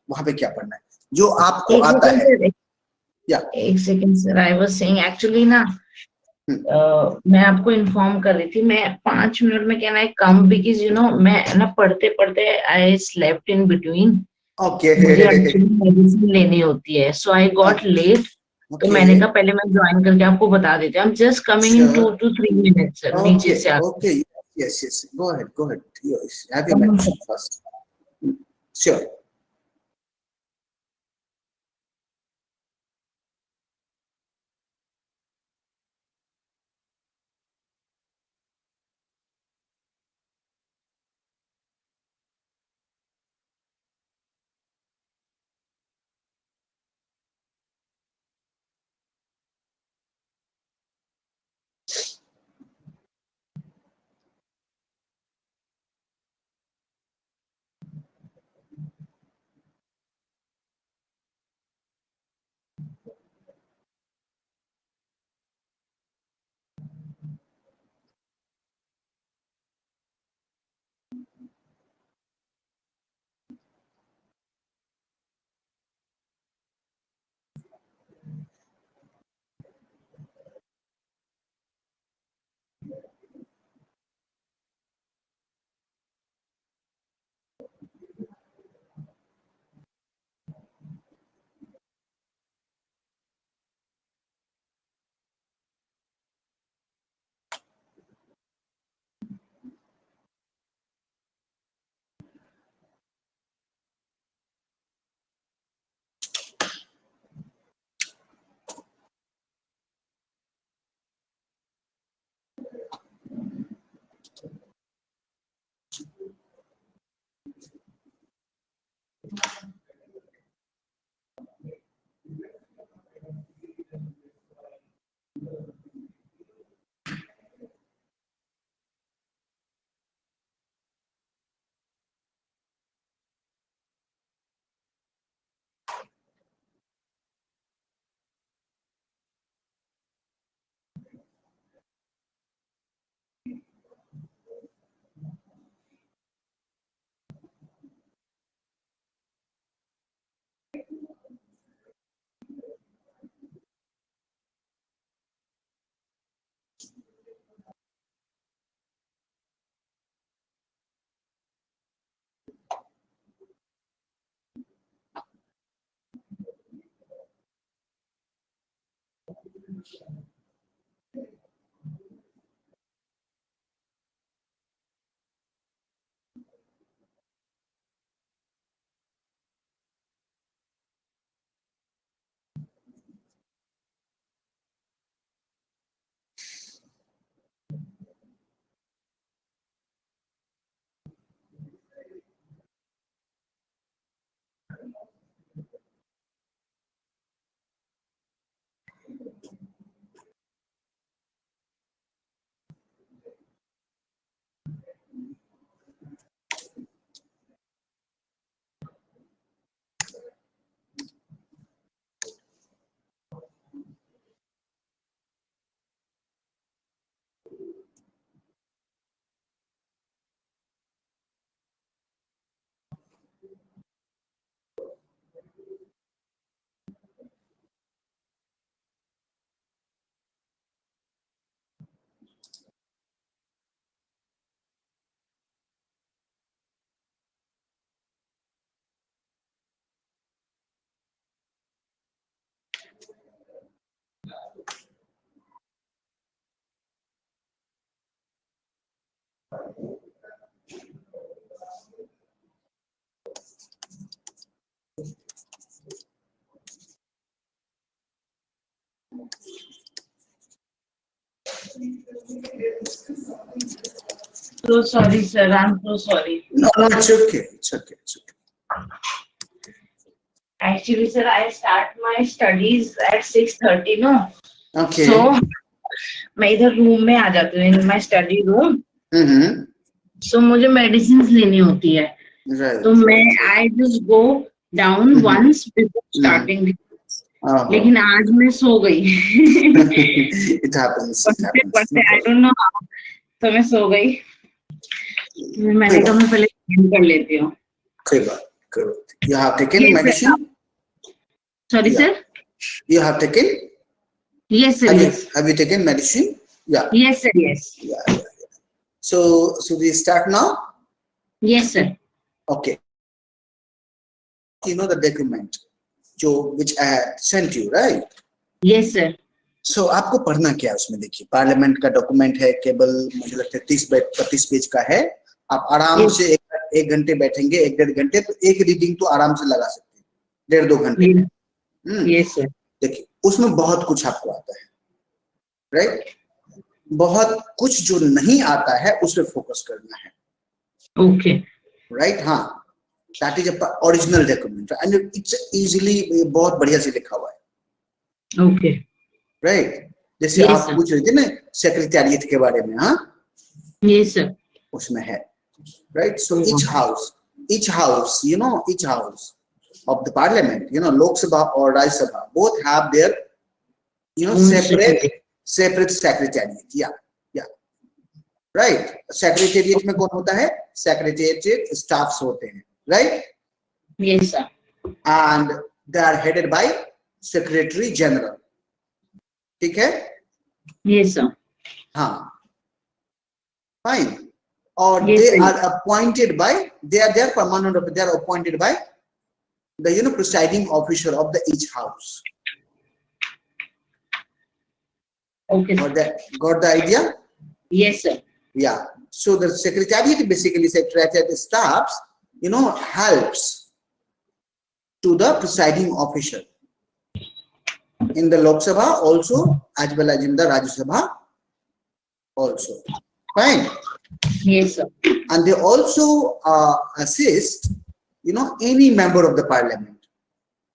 वहां पे क्या पढ़ना है जो आपको आता है। या एक second sir, I was saying actually ना मैं आपको इन्फॉर्म कर रही थी, मैं 5 मिनट में कहना है कम, बिकॉज यू नो मैं ना पढ़ते पढ़ते I slept in between. Okay मुझे एक्चुअली मेडिसिन लेनी होती है, सो आई गॉट लेट। तो मैंने कहा पहले मैं ज्वाइन करके आपको बता देती हूँ। I am just coming in 2 to 3 minutes sir, नीचे से आके। Okay yes yes go ahead yes have your medicine first sure. So sorry sir, I'm so sorry. No, it's okay. Actually sir, I start my studies at 6:30 no. Okay. So मैं इधर room में आ जाती हूँ, in my study room. So मुझे medicine लेनी होती है, तो मैं I just go down once before starting. लेकिन आज मैं सो गई। It happens. I don't know how, तो मैं सो गई। मैंने कहा मैं पहले कर लेती हूँ। कोई बात You have taken Yes, medicine? Sorry, Yeah. sir? You have taken? Yes, sir. Have you taken medicine? Yeah. Yes, sir. Yes. Yeah. So we start now? Yes, sir. Okay. You know the document which I sent you, right? Yes, sir. So आपको पढ़ना क्या है उसमें? देखिए, parliament का document है, केवल मुझे लगता है 30-35 पेज का है। आप आराम से एक घंटे बैठेंगे, 1-1.5 घंटे, तो एक रीडिंग तो आराम से लगा सकते हैं, 1.5-2 घंटे। Yes sir. देखिए, उसमें बहुत कुछ आपको आता है, राइट? बहुत कुछ जो नहीं आता है उस पर फोकस करना है। Okay, right? हाँ, that is a original document and it's easily, बहुत बढ़िया से लिखा हुआ है। ओके, राइट? जैसे आप पूछ रहे थे ना सेक्रेटेरिएट के बारे में, हाँ, यस सर, उसमें है, right? So each house, you know, each house of the parliament, you know, Lok Sabha or Rajya Sabha, both have their, you know, separate secretariat. Yeah, right? Secretariat में कौन होता है? Secretariat staffs होते हैं, right? Yes sir. And they are headed by Secretary General. ठीक है? Yes sir. हाँ, fine. Or they are appointed by, they are permanent, they are appointed by the, you know, presiding officer of the each house. Okay. Got the idea? Yes sir. Yeah. So the secretariat, basically secretariat staffs, you know, helps to the presiding officer in the Lok Sabha also, as well as in the Rajya Sabha also. Fine. Yes sir. And they also assist, you know, any member of the parliament,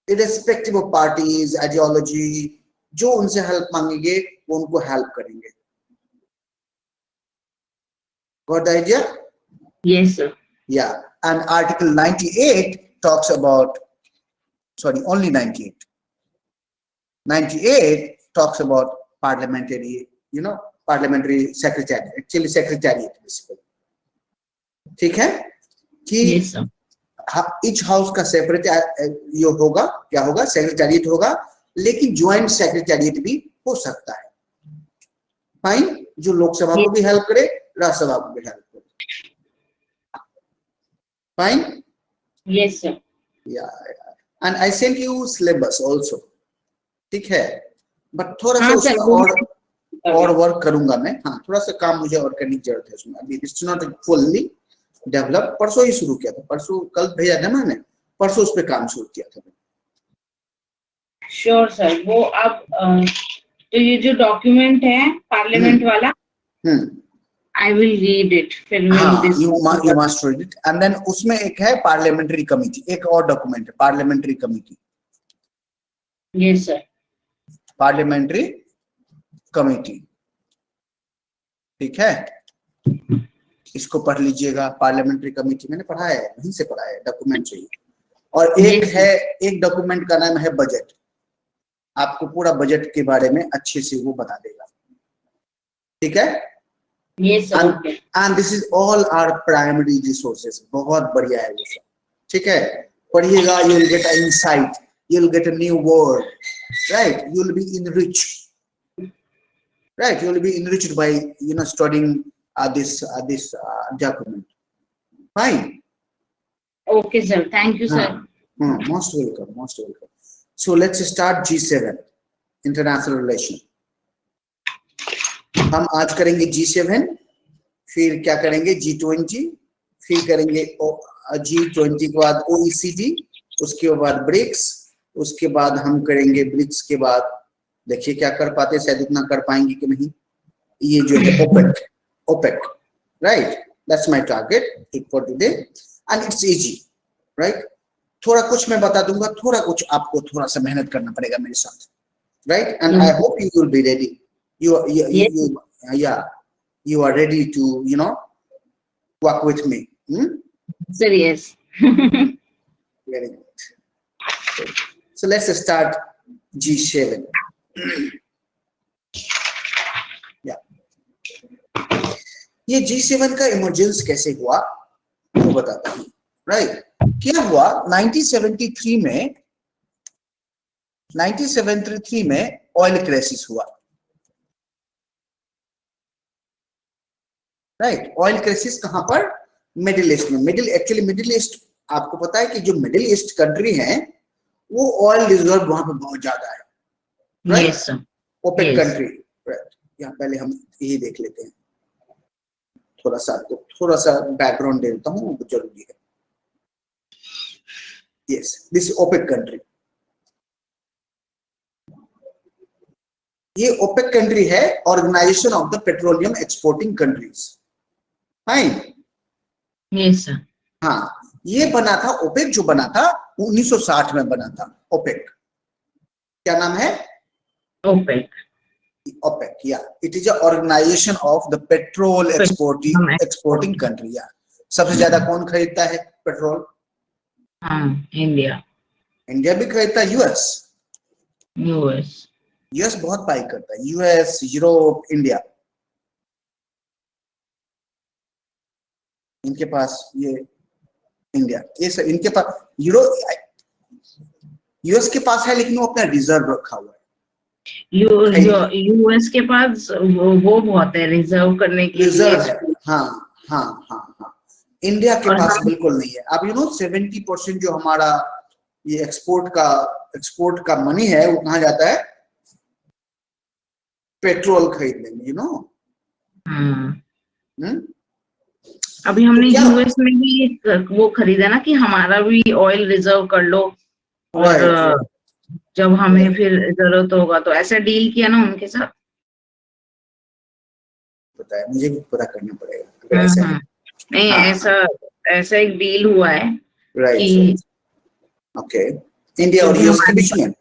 irrespective of parties, ideology, जो उनसे help मांगेंगे वो उनको help करेंगे। Got the idea? Yes sir. Yeah. And Article 98 talks about, sorry, only 98. 98 talks about parliamentary, you know, parliamentary secretariat, actually secretariat basically. ठीक है कि each house का सेपरेट ये होगा, क्या होगा? सेक्रेटेरिएट होगा, लेकिन ज्वाइंट सेक्रेटेरिएट भी हो सकता है। फाइन, जो लोकसभा को भी हेल्प करे, राज्यसभा को भी हेल्प करे। Fine? Yes sir. Yeah, and I sent you syllabus also, ठीक है? बट थोड़ा सा उसका और वर्क करूंगा मैं। हाँ, थोड़ा सा काम मुझे और करने की जरूरत है उसमें, अभी इट्स नॉट फुल्ली डेवलप। परसों ही शुरू किया था, परसों, कल भेजा था मैंने, परसों उस पर काम शुरू किया था। Sure sir. वो अब तो ये जो डॉक्यूमेंट है पार्लियामेंट वाला, आई विल रीड इट, फिर you must read it. And then उसमें एक है पार्लियामेंट्री कमेटी, एक और डॉक्यूमेंट है parliamentary committee. Yes sir. Parliamentary committee, ठीक है? इसको पढ़ लीजिएगा। पार्लियामेंट्री कमेटी मैंने पढ़ा है, वहीं से पढ़ा है, डॉक्यूमेंट चाहिए। और एक है, एक डॉक्यूमेंट का नाम है बजट, आपको पूरा बजट के बारे में अच्छे से वो बता देगा, ठीक है? Yes, sir. And this is all our primary resources, बहुत बढ़िया है वो सब, ठीक है? पढ़िएगा, you will get an insight, you will get a new word, right? You will be enriched, right? You will be enriched by, you know, studying this document. Fine. Okay, sir. Thank you, sir. Most welcome, most welcome. So let's start G7, international relation. हम आज करेंगे G7, फिर क्या करेंगे? G20, फिर करेंगे G20 के बाद OECD, उसके बाद BRICS, उसके बाद हम करेंगे BRICS के बाद, देखिए क्या कर पाते, शायद इतना कर पाएंगे कि नहीं। ये जो है OPEC, right? That's my target for today, and it's easy, right? थोड़ा कुछ मैं बता दूंगा, थोड़ा कुछ आपको थोड़ा सा मेहनत करना पड़ेगा मेरे साथ, right? And I hope you will be ready. You are ready to, you know, work with me. Sir, yes. Very good. So let's start G7. Yeah. ये G7 का इमरजेंस कैसे हुआ वो बताता हूँ, right? क्या हुआ 1973 में ऑयल क्राइसिस हुआ, राइट। ऑयल क्राइसिस कहां पर? मिडिल ईस्ट में। मिडिल ईस्ट आपको पता है कि जो मिडिल ईस्ट कंट्री है वो ऑयल रिजर्व वहां पर बहुत ज्यादा है, राइट। OPEC country, right. यहाँ पहले हम यही देख लेते हैं, थोड़ा सा बैकग्राउंड दे देता हूँ, जरूरी है। यस, दिस ओपेक कंट्री, ये ओपेक कंट्री है, organisation of the petroleum exporting countries, fine. Yes sir. हाँ, ये बना था, ओपेक जो बना था 1960 में बना था। ओपेक क्या नाम है? OPEC, yeah, it is a organization of the petrol exporting country, yeah. सबसे ज्यादा कौन खरीदता है पेट्रोल? इंडिया भी खरीदता है। यूएस बहुत बाई करता है, यूएस, यूरोप, इंडिया, इनके पास ये इंडिया, ये सब इनके पास। यूएस के पास है लेकिन वो अपना रिजर्व रखा हुआ है। यूएस के पास वो बहुत है रिजर्व करने के लिए। हाँ। इंडिया के पास बिल्कुल नहीं है। अब 70% जो हमारा ये एक्सपोर्ट का मनी है वो कहाँ जाता है? पेट्रोल खरीदने में, अभी हमने यूएस में भी वो खरीदा ना कि हमारा भी ऑयल रिजर्व कर लो, और जब हमें फिर जरूरत होगा तो ऐसा डील किया ना उनके साथ। पता है, मुझे भी पता करना पड़ेगा अगर ऐसा है। नहीं, ऐसा एक डील हुआ है, राइट। ओके, इंडिया और यूएस के बीच में,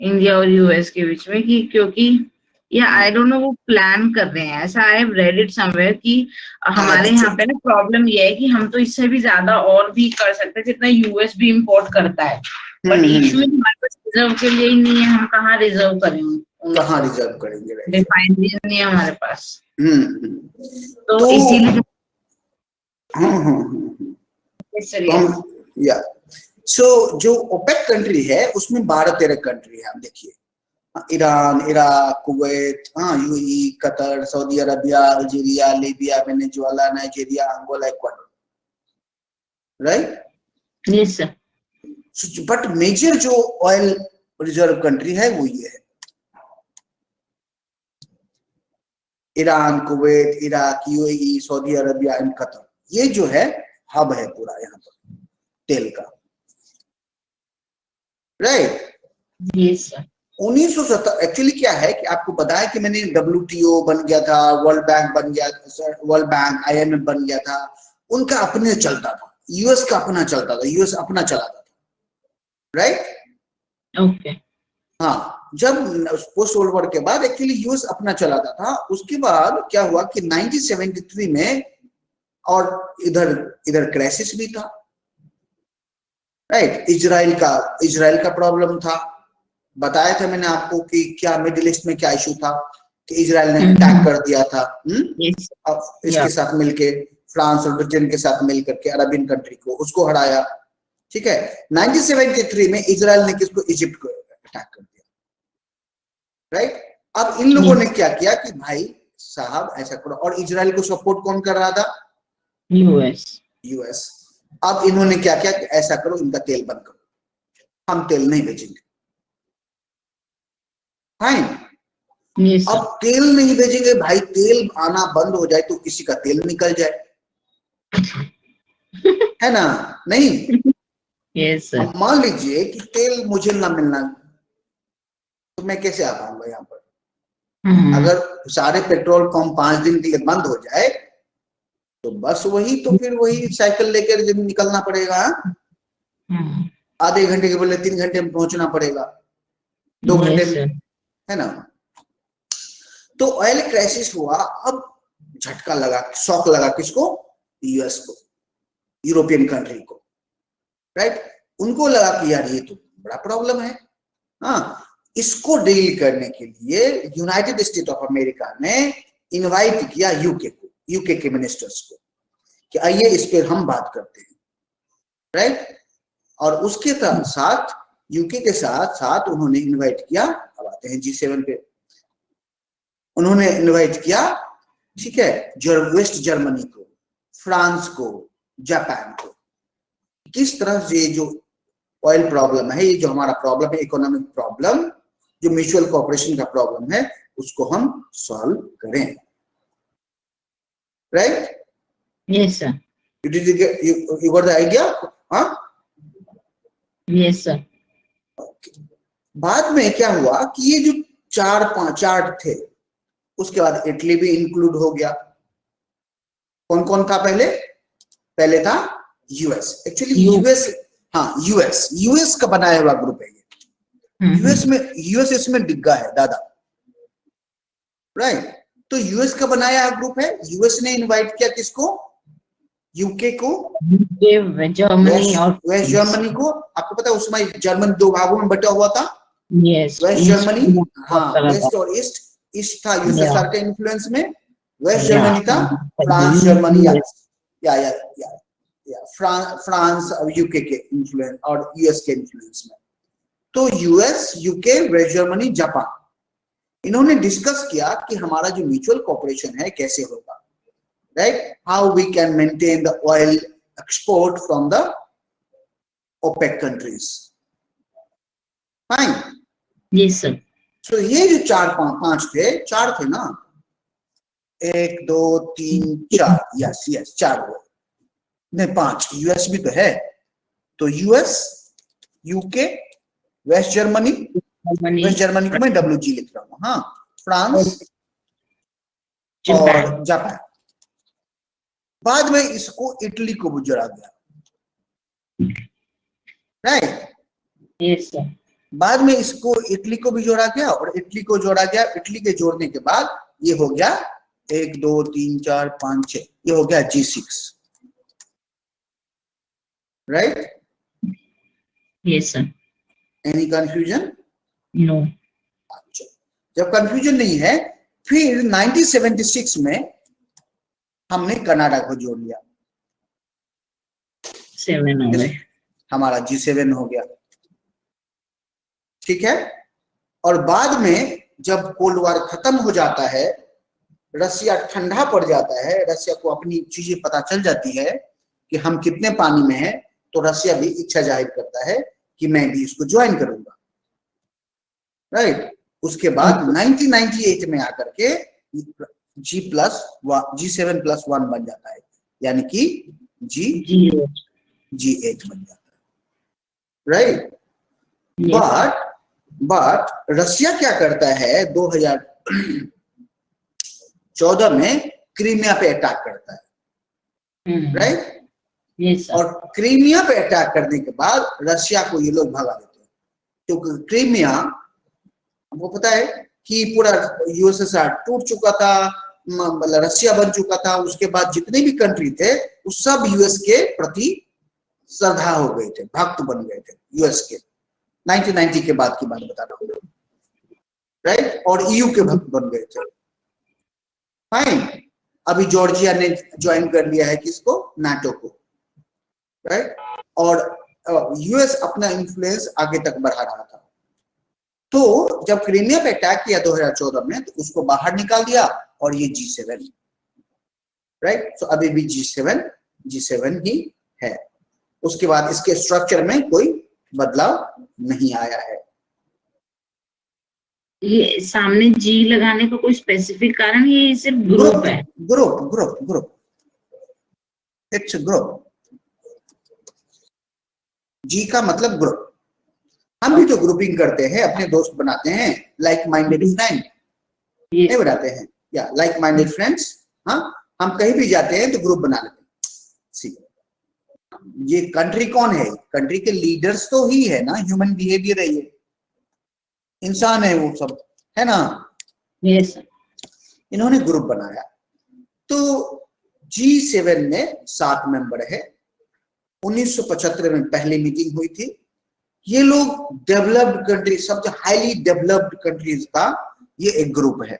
इंडिया और यूएस के बीच में, कि क्योंकि या आई डोंट नो वो प्लान कर रहे हैं, ऐसा I have read it somewhere कि हमारे यहाँ पे ना प्रॉब्लम ये है कि हम तो इससे भी ज्यादा और भी कर सकते हैं जितना यूएस भी इंपोर्ट करता है, बट इशू हमारे पास रिजर्व के लिए ही नहीं है। हम कहाँ रिजर्व करेंगे, कहाँ रिजर्व करेंगे? रिफाइनरी नहीं है हमारे पास। तो इसीलिए या सो जो ओपेक कंट्री है उसमें 12-13 कंट्री है। आप देखिए, Iran, Iraq, Kuwait, UAE, Qatar, Saudi Arabia, Algeria, Libya, Venezuela, Nigeria, Angola, Ecuador, right. Yes sir. But major जो ऑयल रिजर्व कंट्री है वो ये है, Iran, Kuwait, Iraq, UAE, Saudi Arabia and Qatar. ये जो है हब है पूरा यहाँ पर तेल का, राइट। Yes sir. 1970 एक्चुअली क्या है कि आपको बताया कि मैंने WTO बन गया था, वर्ल्ड बैंक बन गया, वर्ल्ड बैंक IMF बन गया था, उनका अपने चलता था। यूएस का अपना चलता था, यूएस अपना चलाता था, राइट। ओके। हाँ, जब पोस्ट वर्ल्ड वॉर के बाद एक्चुअली यूएस अपना चलाता था। उसके बाद क्या हुआ कि 1973 में और इधर क्राइसिस भी था, राइट। इजराइल का प्रॉब्लम था। बताया था मैंने आपको कि क्या मिडिल ईस्ट में क्या इशू था कि इजराइल ने अटैक कर दिया था। इसके साथ मिलके फ्रांस और ब्रिटेन के साथ मिलकर के अरबियन कंट्री को उसको हराया, ठीक है। 1973 में इजराइल ने किसको? इजिप्ट को अटैक कर दिया, राइट। अब इन लोगों ने क्या किया कि भाई साहब ऐसा करो, और इजराइल को सपोर्ट कौन कर रहा था? यूएस। अब इन्होंने क्या किया कि ऐसा करो, इनका तेल बंद करो, हम तेल नहीं भेजेंगे, फाइन। अब तेल नहीं भेजेंगे, भाई तेल आना बंद हो जाए तो किसी का तेल निकल जाए, है ना? नहीं। Yes sir. अब मान लीजिए कि तेल मुझे ना मिलना, तो मैं कैसे आ पाऊंगा यहाँ पर? अगर सारे पेट्रोल पंप 5 दिन के लिए बंद हो जाए तो बस वही, तो फिर वही साइकिल लेकर निकलना पड़ेगा। आधे घंटे के बदले 3 घंटे में पहुंचना पड़ेगा, 2 घंटे में, है ना? तो ऑयल क्राइसिस हुआ। अब झटका लगा, शॉक लगा किसको? यूएस को, यूरोपियन कंट्री को, राइट। उनको लगा कि यार ये तो बड़ा प्रॉब्लम है। हाँ, इसको डील करने के लिए यूनाइटेड स्टेट ऑफ अमेरिका ने इनवाइट किया यूके के मिनिस्टर्स को कि आइए इस पर हम बात करते हैं। राइट। और उसके साथ यूके के साथ साथ उन्होंने इनवाइट किया, अब आते हैं G7 पे, उन्होंने इनवाइट किया, ठीक है, वेस्ट जर्मनी को, फ्रांस को, जापान को। किस तरह से जो ऑयल प्रॉब्लम है, ये जो हमारा प्रॉब्लम है, इकोनॉमिक प्रॉब्लम, जो म्यूचुअल कोऑपरेशन का प्रॉब्लम है, उसको हम सॉल्व करें, right. Yes sir. You got the idea? हाँ, यस सर। बाद में क्या हुआ कि ये जो 4-5 चार्ट थे, उसके बाद इटली भी इंक्लूड हो गया। कौन कौन था पहले? पहले था यूएस। एक्चुअली यूएस, हाँ यूएस का बनाया हुआ ग्रुप है ये। यूएस इसमें डिग्गा है दादा, राइट। तो यूएस का बनाया ग्रुप है। यूएस ने इनवाइट किया किसको? यूके को, जर्मनी और वेस्ट जर्मनी को। आपको पता है उस समय जर्मन 2 भागों में बटा हुआ था। यस, वेस्ट जर्मनी, हाँ वेस्ट और ईस्ट। ईस्ट था यूएसएसआर के इन्फ्लुएंस में, वेस्ट जर्मनी था फ्रांस जर्मनी या फ्रांस और यूके के इन्फ्लुएंस और यूएस के इन्फ्लुएंस में। तो US, UK, West Germany, Japan, इन्होंने डिस्कस किया कि हमारा जो म्यूचुअल कोऑपरेशन है कैसे होगा, right. How we can maintain the oil export from the OPEC countries, fine. Yes sir. So ये जो 4-5 थे, 4 थे ना, 1 2 3 4, यस 4 हुए, नहीं 5, यूएस भी तो है। तो यूएस, यूके, वेस्ट जर्मनी को मैं WG लिख रहा हूँ, हाँ, फ्रांस और जापान। बाद में इसको इटली को जोड़ा गया, राइट। Yes sir. बाद में इसको इटली को भी जोड़ा गया और इटली को जोड़ा गया। इटली के जोड़ने के बाद ये हो गया 1 2 3 4 5 6, ये हो गया G6, right. Yes sir. Any confusion? No. अच्छा, जब कंफ्यूजन नहीं है, फिर 1976 में हमने कनाडा को जोड़ लिया, 7 हो गए, हमारा G7 हो गया, ठीक है। और बाद में जब कोल्ड वॉर खत्म हो जाता है, रसिया ठंडा पड़ जाता है, रसिया को अपनी चीजें पता चल जाती है कि हम कितने पानी में हैं, तो रसिया भी इच्छा जाहिर करता है कि मैं भी इसको ज्वाइन करूंगा, राइट। उसके बाद 1998 में आकर के G7+1 बन जाता है, यानी कि G8 बन जाता है, राइट। बट रसिया क्या करता है, 2014 में क्रीमिया पे अटैक करता है, राइट। यस। और क्रीमिया पे अटैक करने के बाद रशिया को ये लोग भगा देते हैं, क्योंकि क्रीमिया, आपको पता है कि पूरा यूएसएसआर टूट चुका था, मतलब रशिया बन चुका था। उसके बाद जितने भी कंट्री थे वो सब यूएस के प्रति श्रद्धा हो गए थे, भक्त बन गए थे यूएस के। 1990 के बाद की बात बता रहा हूँ, राइट। और ईयू के भक्त बन गए थे, फाइन। अभी जॉर्जिया ने ज्वाइन कर लिया है किसको? नाटो को, राइट। और यूएस अपना इन्फ्लुएंस आगे तक बढ़ा रहा था। तो जब क्रीमिया पे अटैक किया 2014 में, तो उसको बाहर निकाल दिया और ये G7, राइट। तो अभी भी G7 ही है। उसके बाद इसके स्ट्रक्चर में कोई बदलाव नहीं आया है। ये सामने G लगाने का कोई स्पेसिफिक कारण, ये सिर्फ ग्रुप है? Group, its group. G का मतलब ग्रुप। हम भी तो ग्रुपिंग करते हैं, अपने दोस्त बनाते हैं, लाइक माइंडेड फ्रेंड नहीं बनाते हैं, या लाइक माइंडेड फ्रेंड्स। हाँ, हम कहीं भी जाते हैं तो ग्रुप बना लेते हैं। ये कंट्री कौन है? कंट्री के लीडर्स तो ही है ना, ह्यूमन बिहेवियर है, ये इंसान है, वो सब है ना। यस। इन्होंने ग्रुप बनाया। तो G7 में 7 मेंबर है। 1975 में पहली मीटिंग हुई थी। ये लोग डेवलप्ड कंट्री, सबसे हाईली डेवलप्ड कंट्रीज का ये एक ग्रुप है।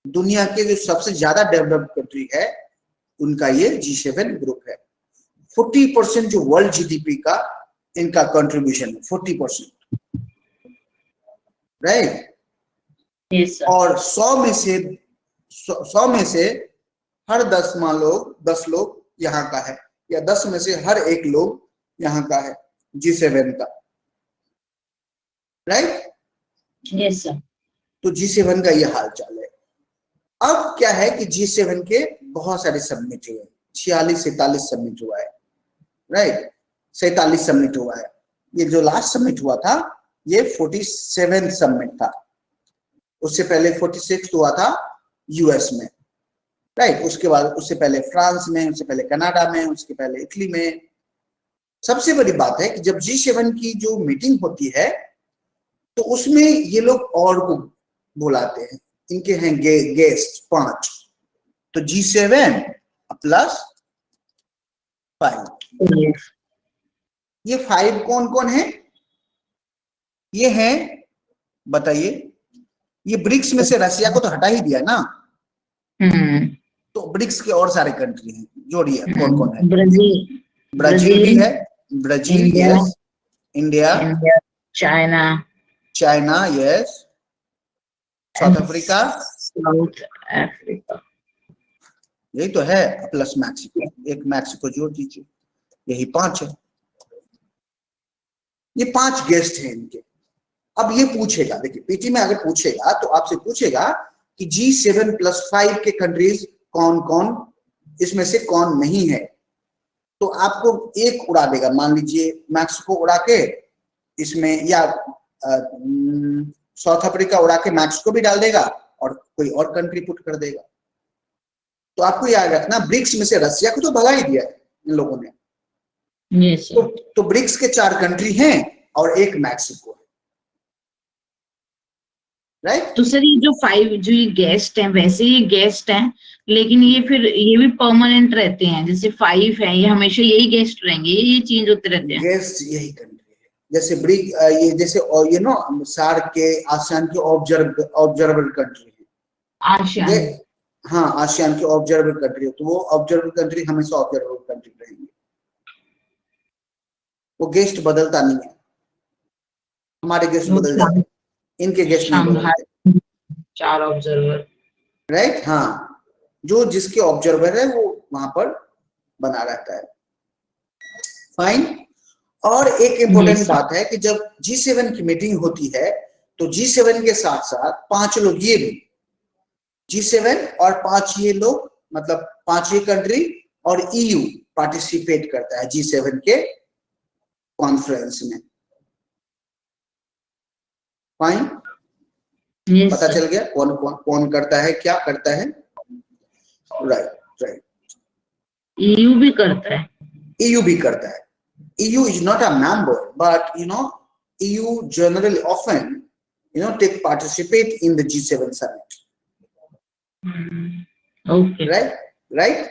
दुनिया के जो सबसे ज्यादा डेवलप्ड कंट्री है, उनका ये G7 ग्रुप है। 40% जो वर्ल्ड जीडीपी का इनका कंट्रीब्यूशन है, 40%, राइट। yes, और 100 में से हर 10 लोग यहाँ का है, या 10 में से हर 1 लोग यहाँ का है G7 का, राइट। yes, sir. तो G7 का ये हाल चाल है। अब क्या है कि G7 के बहुत सारे सबमिट हुए, 46-47 सबमिट हुआ है, राइट, 47 सबमिट हुआ है। ये जो लास्ट सबमिट हुआ था ये 47 सबमिट था, उससे पहले 46 हुआ था यूएस में, राइट। उसके बाद उससे पहले फ्रांस में, उससे पहले कनाडा में, उसके पहले इटली में। सबसे बड़ी बात है कि जब G7 की जो मीटिंग होती है तो उसमें ये लोग और को बुलाते हैं, इनके हैं गेस्ट 5, तो G7 प्लस 5। yes. ये 5 कौन कौन है? ये हैं, बताइए, ये ब्रिक्स में से रशिया को तो हटा ही दिया ना, तो ब्रिक्स के और सारे कंट्री हैं, जोड़िए कौन कौन है। ब्राजील भी है, Brazil, yes, India, China, yes, south Africa, यही तो है, प्लस मैक्सिको, एक मैक्सिको जोड़ दीजिए, यही 5 है। ये 5 गेस्ट हैं इनके। अब ये पूछेगा, देखिए पीटी में अगर पूछेगा तो आपसे पूछेगा कि G7 प्लस 5 के कंट्रीज कौन कौन, इसमें से कौन नहीं है, तो आपको एक उड़ा देगा, मान लीजिए मैक्सिको उड़ा के इसमें, या साउथ अफ्रीका उड़ा के मैक्सिको भी डाल देगा और कोई और कंट्री पुट कर देगा। तो आपको याद रखना, ब्रिक्स में से रसिया को तो भगा ही दिया है इन लोगों ने, yes, तो ब्रिक्स के 4 कंट्री हैं और एक मैक्सिको है, राइट। तो सर ये जो 5 जो ये गेस्ट हैं, वैसे ये गेस्ट हैं, लेकिन ये फिर ये भी परमानेंट रहते हैं, जैसे 5 है ये हमेशा यही गेस्ट रहेंगे, ये चेंज होते रहते हैं? गेस्ट यही कंट्री है, जैसे ये जैसे ये नो सार्क के, आसियान के ऑब्जर्वर कंट्री है, आसियान, हाँ आसियान के ऑब्जर्वर कंट्री, तो वो ऑब्जर्वर कंट्री हमेशा ऑब्जर्वर कंट्री रहेंगे, वो गेस्ट बदलता नहीं है। हमारे गेस्ट बदल जाते हैं, इनके गेस्ट नहीं बदलते, 4 ऑब्जर्वर, राइट। हाँ, जो जिसके ऑब्जर्वर है वो वहां पर बना रहता है, फाइन। और एक इंपॉर्टेंट बात है कि जब G7 की मीटिंग होती है तो G7 के साथ साथ 5 लोग ये भी, G7 और 5 ये लोग, मतलब 5 ये कंट्री और EU पार्टिसिपेट करता है G7 के कॉन्फ्रेंस में, फाइन। पता चल गया कौन कौन कौन करता है, क्या करता है, राइट। EU भी करता है, EU भी करता है। EU is not a member, but EU generally often take participate in the G7 summit, okay, right।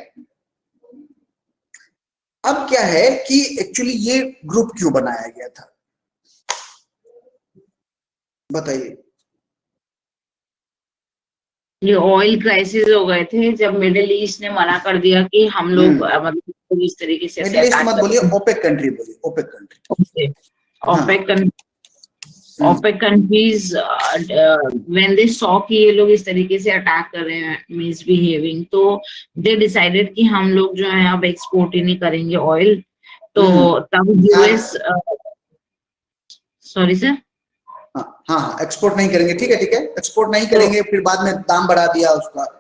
अब क्या है कि एक्चुअली ये ग्रुप क्यों बनाया गया था, बताइए। ये ऑयल क्राइसिस हो गए थे जब मिडिल ईस्ट ने मना कर दिया कि हम लोग मतलब इस तरीके से, मिडिल ईस्ट मत बोलिए, ओपेक कंट्री बोलिए, OPEC country, OPEC countries when they saw कि ये लोग इस तरीके से अटैक कर रहे हैं, misbehaving, तो they decided कि हम लोग जो है अब एक्सपोर्ट ही नहीं करेंगे ऑयल। तो तब यूएस, सॉरी सर, हाँ एक्सपोर्ट नहीं करेंगे, ठीक है एक्सपोर्ट नहीं करेंगे, फिर बाद में दाम बढ़ा दिया उसका,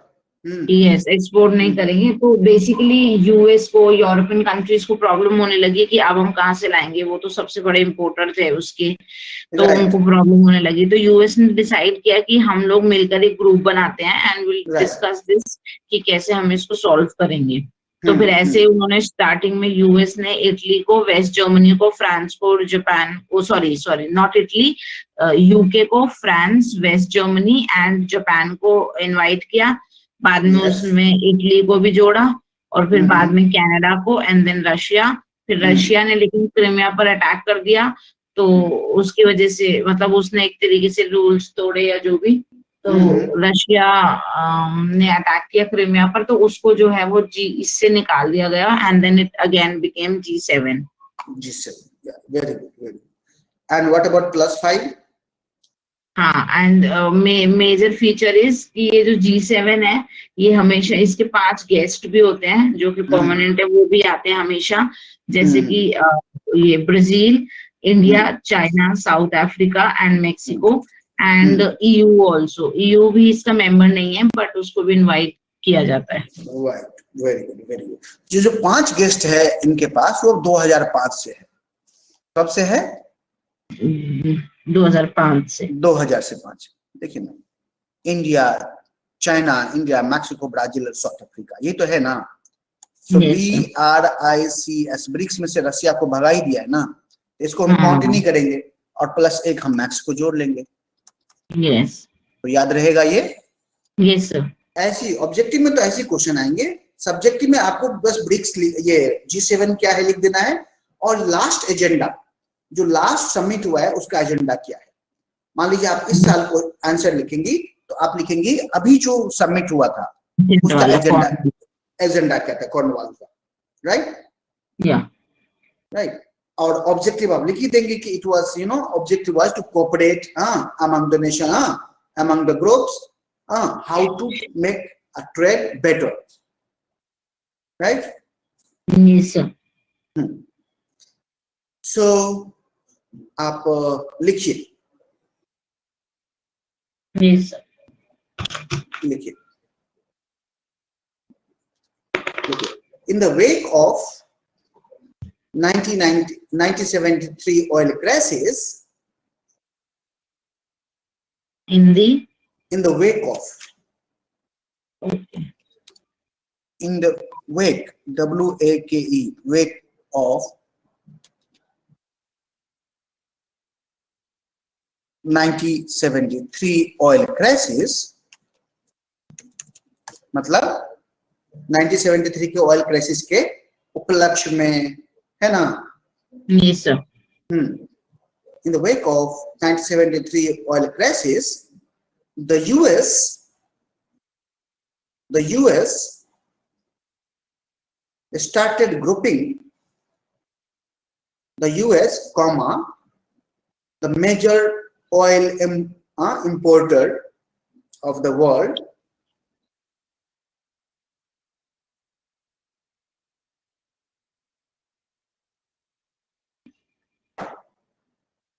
यस, एक्सपोर्ट नहीं करेंगे, तो बेसिकली यूएस को, यूरोपियन कंट्रीज को प्रॉब्लम होने लगी कि अब हम कहाँ से लाएंगे, वो तो सबसे बड़े इंपोर्टर थे उसके, तो उनको प्रॉब्लम होने लगी। तो यूएस ने डिसाइड किया कि हम लोग मिलकर एक ग्रुप बनाते हैं एंड विल डिस्कस दिस कि कैसे हम इसको सॉल्व करेंगे। तो फिर ऐसे उन्होंने स्टार्टिंग में यूएस ने इटली को, वेस्ट जर्मनी को, फ्रांस को और जापान को, सॉरी नॉट इटली, यूके को, France, West Germany and Japan को इनवाइट किया। बाद में उसमें इटली को भी जोड़ा और फिर बाद में कनाडा को एंड देन रशिया। फिर रशिया ने लेकिन क्रीमिया पर अटैक कर दिया, तो उसकी वजह से मतलब उसने एक तरीके से रूल्स तोड़े या जो भी, तो रशिया ने अटैक किया क्रीमिया पर, तो उसको जो है वो जी इससे निकाल दिया गया, and then it again became G7. G7, yeah, very good, very good. And what about +5? हाँ, एंड मेजर फीचर इज कि ये जो G7 है, ये हमेशा इसके 5 गेस्ट भी होते हैं जो कि परमानेंट है, वो भी आते हैं हमेशा, जैसे कि ये Brazil, India, China, south Africa and Mexico, and EU also. EU भी इसका मेंबर नहीं है, बट उसको भी इनवाइट किया जाता है. Right, very good, very good. जो 5 गेस्ट है इनके पास, वो 2005 से है. कब से है? 2005 से. 2005. देखिए ना, India, China, India, Mexico, Brazil और साउथ अफ्रीका, ये तो है ना. सो BRICS, ब्रिक्स में से रसिया को भगा ही दिया है ना, इसको हम काउंट नहीं करेंगे, और +1 हम मैक्सिको जोड़ लेंगे. यस, तो याद रहेगा ये. Yes sir. ऐसी ऑब्जेक्टिव में तो ऐसे क्वेश्चन आएंगे. सब्जेक्टिव में आपको बस ब्रिक्स, ये G7 क्या है लिख देना है, और लास्ट एजेंडा, जो लास्ट समिट हुआ है उसका एजेंडा क्या है. मान लीजिए आप इस साल को आंसर लिखेंगी, तो आप लिखेंगी अभी जो समिट हुआ था उसका एजेंडा क्या था, कॉर्नवाल का. राइट, या राइट. और ऑब्जेक्टिव आप लिख ही देंगे कि it was, objective was to cooperate among the nation, among the groups, how to make a trade better. Right. Yes sir. So आप लिखिए, यस सर. लिखिए. In the wake of 1973 oil crisis, in the wake of, in the wake, WAKE, wake of 1973 oil crisis, मतलब 1973 के oil crisis के उपलक्ष्य में, है ना. Yes sir. In the wake of 1973 oil crisis, the US started grouping the US, the major oil importer of the world,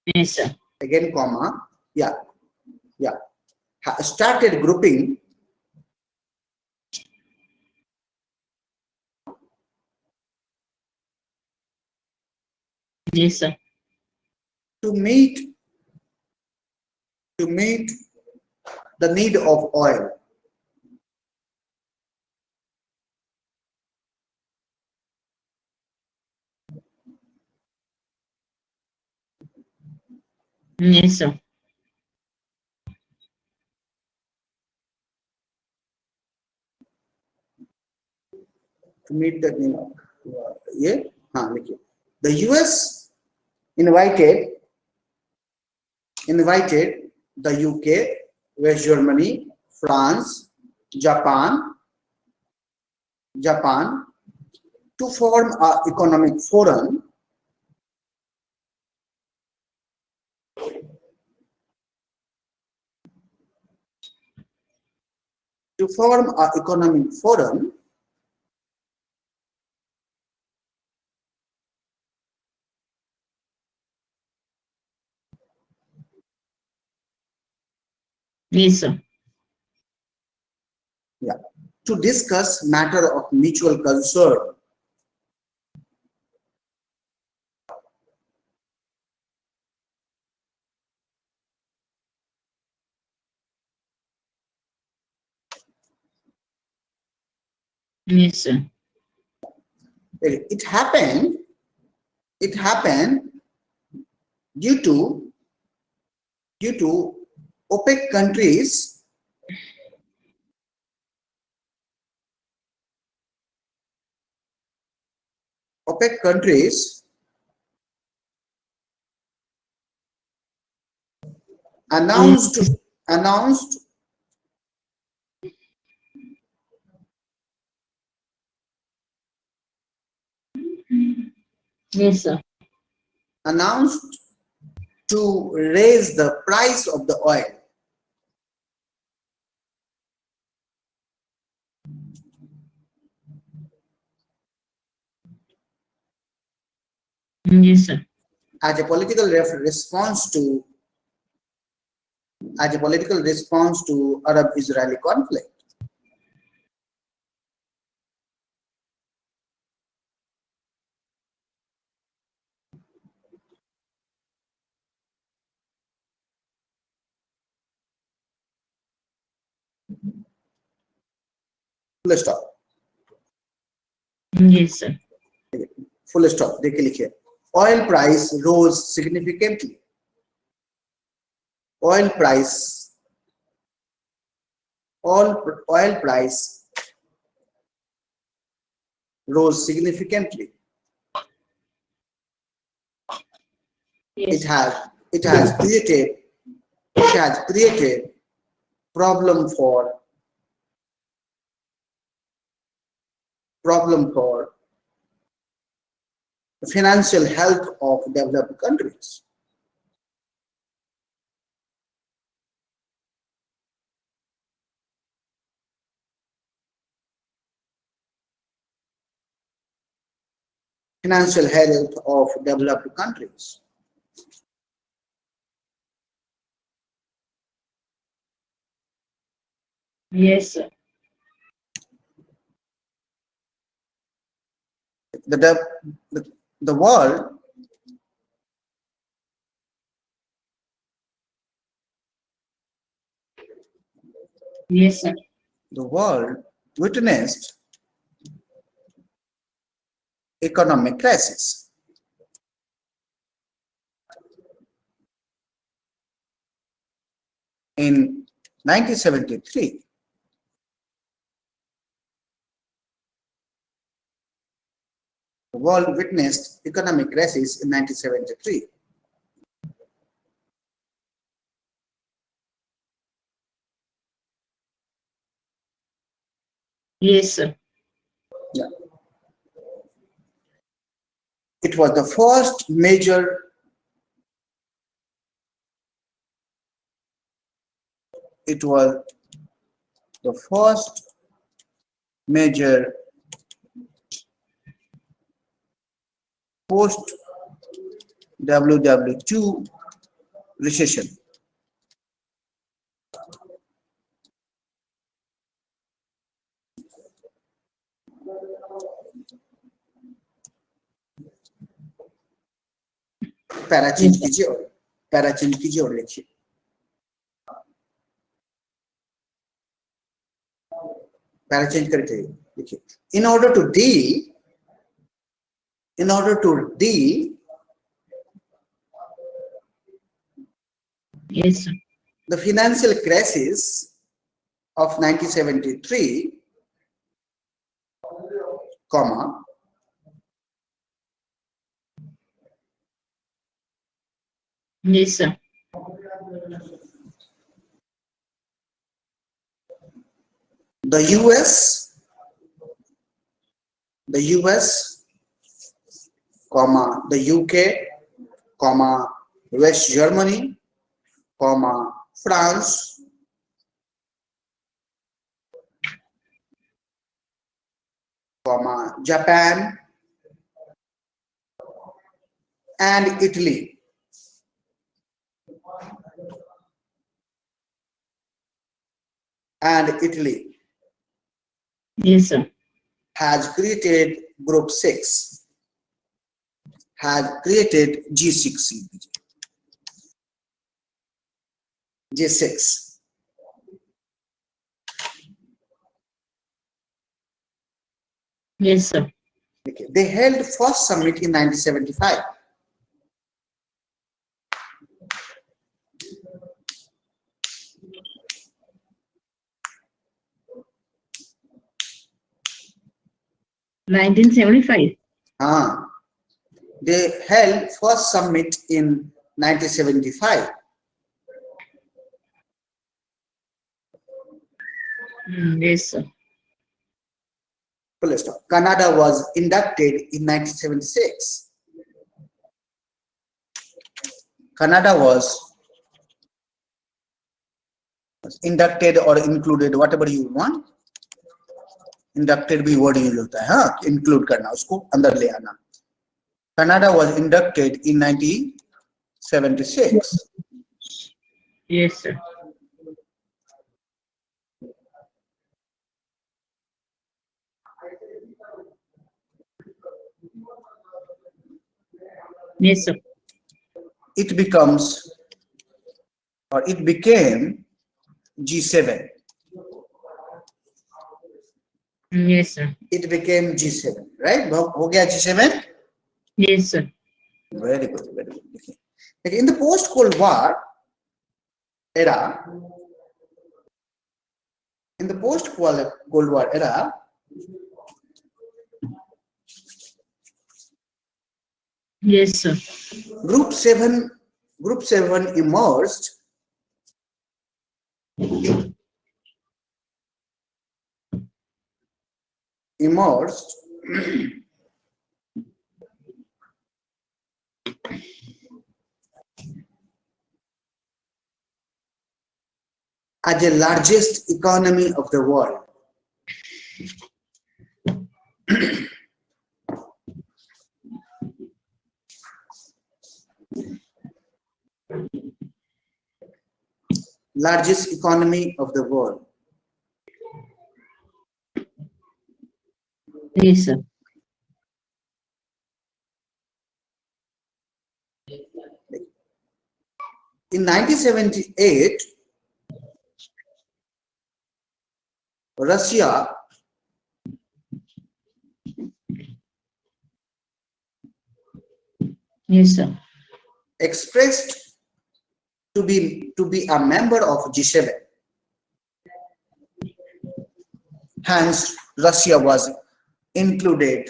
yes sir. again started grouping yes sir. to meet the need of oil. Yes sir. To meet the need of, देखिए, the US invited the UK, West Germany, France, Japan to form an economic forum Yes sir. to discuss matter of mutual concern. Yes sir. It happened due to OPEC countries announced Yes, sir. announced to raise the price of the oil. Yes, sir. As a political response to Arab-Israeli conflict. Full stop. Yes, sir. Full stop. देखिए लिखिए. Oil price rose significantly. Oil price rose significantly. Yes. It has created problem for the financial health of developed countries. Financial health of developed countries. Yes, sir. The world Yes, sir. The world witnessed economic crisis. In 1973, the world witnessed economic crisis in 1973. Yes, sir. Yeah. It was the first major post WW2 recession. Para change कीजिए और लिखिए. Para change करके लिखिए. In order to deal Yes, sir. the financial crisis of 1973, Yes, sir. the US, the UK, West Germany, France, Japan, and Italy. Yes, sir. Has created Group 6, has created G6. G6. Yes, sir. Okay. They held first summit in 1975. They held first summit in 1975. Yes, sir. Canada was inducted in 1976. Canada was inducted or included, whatever you want. Inducted भी word use होता है, हाँ, include करना, उसको अंदर ले आना. Canada was inducted in 1976. Yes, sir. Yes, sir. It becomes, or it became G7. Yes, sir. It became G7, right? हो गया G7? Yes, sir. Very good, very good. Okay. In the post-Cold War era, Yes, sir. Group 7 emerged as the largest economy of the world. Largest economy of the world. Yes, sir. In 1978, Russia Yes, sir. expressed to be a member of G7. Hence, Russia was included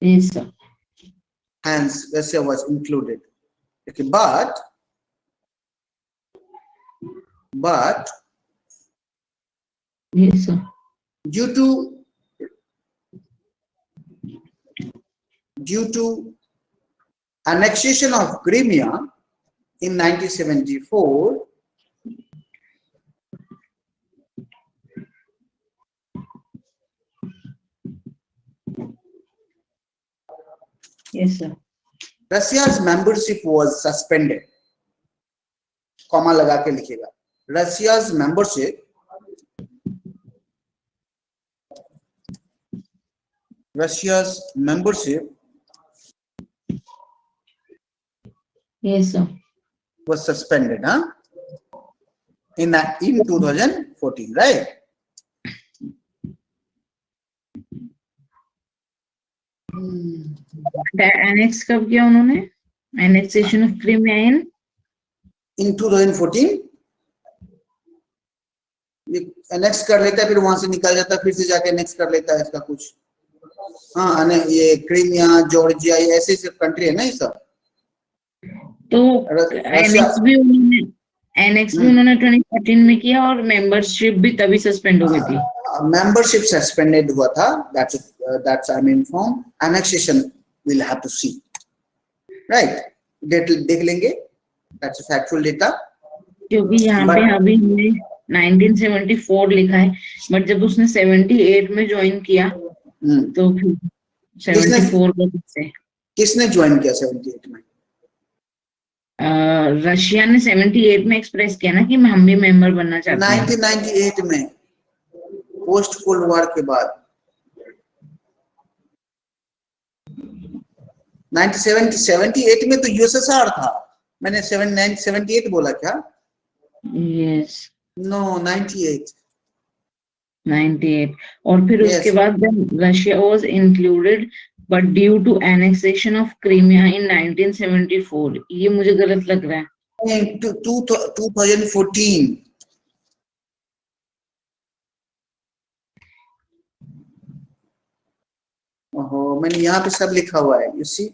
Yes, sir. Hence, Russia was included. Okay, but Yes, sir. due to annexation of Crimea in 1974, Yes, sir. Russia's membership was suspended. Comma लगा के लिखेगा. Russia's membership Yes, sir. was suspended, in 2014, right? Annex कब किया उन्होंने? Annexation of Crimea in 2014. Next कर लेता है, फिर वहां से निकल जाता है, फिर से जाके नेक्स्ट कर लेता है इसका कुछ. हाँ, ये क्रीमिया, जॉर्जिया, ये ऐसे ऐसे कंट्री है ना ये सब. तो एनेक्स भी उन्होंने 2014 में किया और मेंबरशिप भी तभी सस्पेंड हो गई थी. मेंबरशिप सस्पेंडेड हुआ था. That's I'm informed. Annexation we'll have to see. Right? देख लेंगे. That's a factual data. क्योंकि यहाँ पे अभी हमने 1974 लिखा है, बट जब उसने 78 में ज्वाइन किया तो फिर 74 से किसने ज्वाइन किया 78 में? रशिया ने 78 में एक्सप्रेस किया ना कि हम भी मेंबर बनना चाहते हैं. 1998 में, पोस्ट कोल्ड वॉर के बाद. 1978 में तो यूएसएसआर था. मैंने 78 बोला क्या? यस. नो, 98. और फिर उसके बाद Russia was included but due to annexation of Crimea in 1974. ये मुझे गलत लग रहा है. 2014. ओहो, मैंने यहाँ पे सब लिखा हुआ है. यू सी,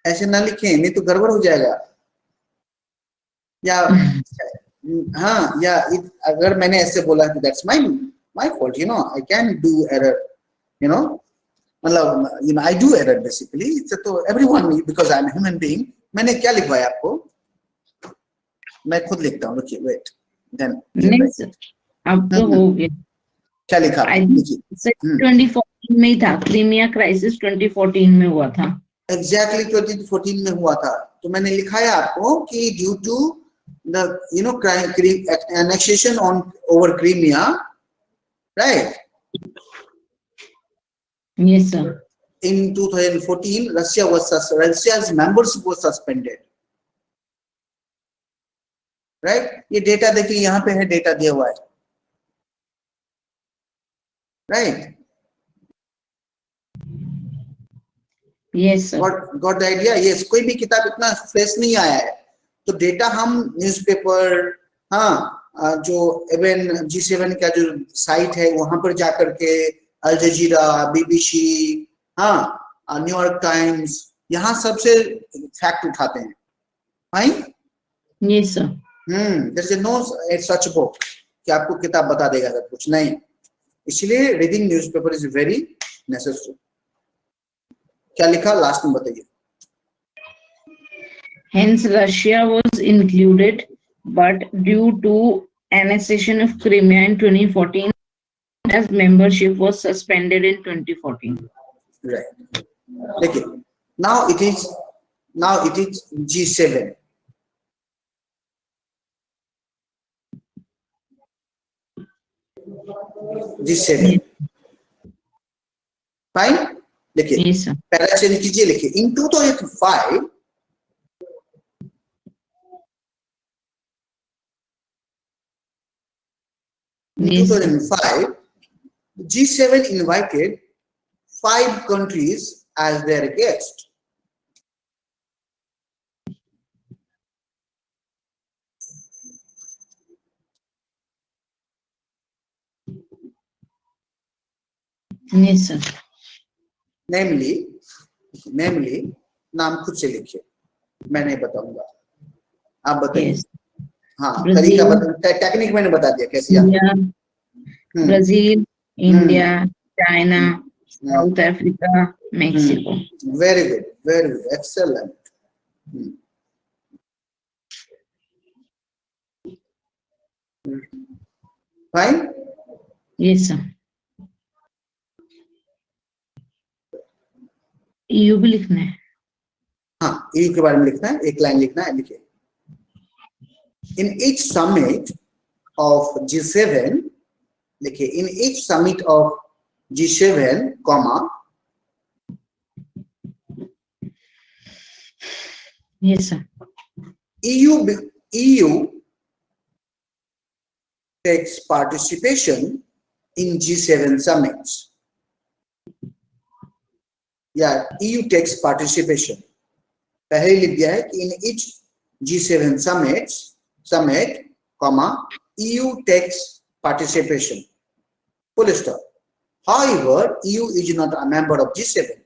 ऐसे ना लिखें नहीं तो गड़बड़ हो जाएगा. या हाँ या अगर मैंने ऐसे बोला कि that's my fault, you know I can do error, you know मतलब you know I do error basically, तो everyone because I am human being. मैंने क्या लिखवाया आपको, मैं खुद लिखता हूँ, रुकिए वेट देन अब तो हो गया। क्या लिखा आपने, लिखिए। 2014 में ही था, क्रीमिया क्राइसिस 2014 में हुआ था। एग्जैक्टली 2014 में हुआ था। तो मैंने लिखाया आपको कि due to the you know annexation on over Crimea, right? Yes sir. In 2014 Russia's membership was suspended, right? ये डेटा देखिए, यहाँ पे है, डेटा दिया हुआ है, right? Yes sir. Got the idea? Yes, कोई भी किताब इतना फ्रेश नहीं आया है, तो डेटा हम न्यूज़पेपर, हाँ जो इवन G7 का जो साइट है वहां पर जाकर के अल जजीरा, BBC, हाँ न्यूयॉर्क टाइम्स, यहाँ सबसे फैक्ट उठाते हैं, fine. Yes sir. There is no such book कि आपको किताब बता देगा सब कुछ, नहीं। इसलिए reading newspaper is very necessary. क्या लिखा लास्ट में बताइए। Hence Russia was included, but due to annexation of Crimea in 2014, as membership was suspended in 2014. Right. देखिए, now it is G7. G7 fine. देखिए Yes sir. पहला change कीजिए, लिखिए इन 2005 Yes, 2005 G7 invited 5 countries as their guest. Yes sir. namely नाम खुद से लिखिए, मैं नहीं बताऊंगा, आप बताइए। Yes. हाँ Brazil, तरीका बता, टेक्निक मैंने बता दिया कैसे आप। Brazil, India, China, South Africa, Mexico. Very good, excellent. Fine. Yes sir. EU भी लिखना है। हाँ EU के बारे में लिखना है, एक लाइन लिखना है, लिखिए। In each summit of G7, लिखिए in each summit of G7, comma, Yes sir. EU takes participation in G7 summits. Yeah, EU takes participation. पहले लिख दिया है कि in each G7 summit, comma, EU takes participation. Full stop. However, EU is not a member of G7.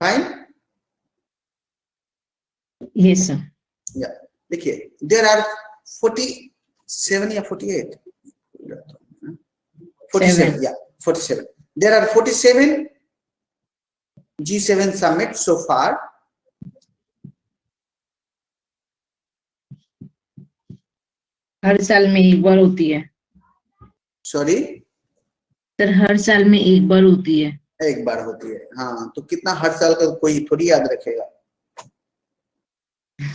Fine? Yes sir. Yeah. देखिए, there are 47 या 48? 47, yeah, 47. There are 47 G7 summits so far. हर साल में एक बार होती है। Sorry? Sir हर साल में एक बार होती है। एक बार होती है, हाँ, तो कितना हर साल का कोई थोड़ी याद रखेगा।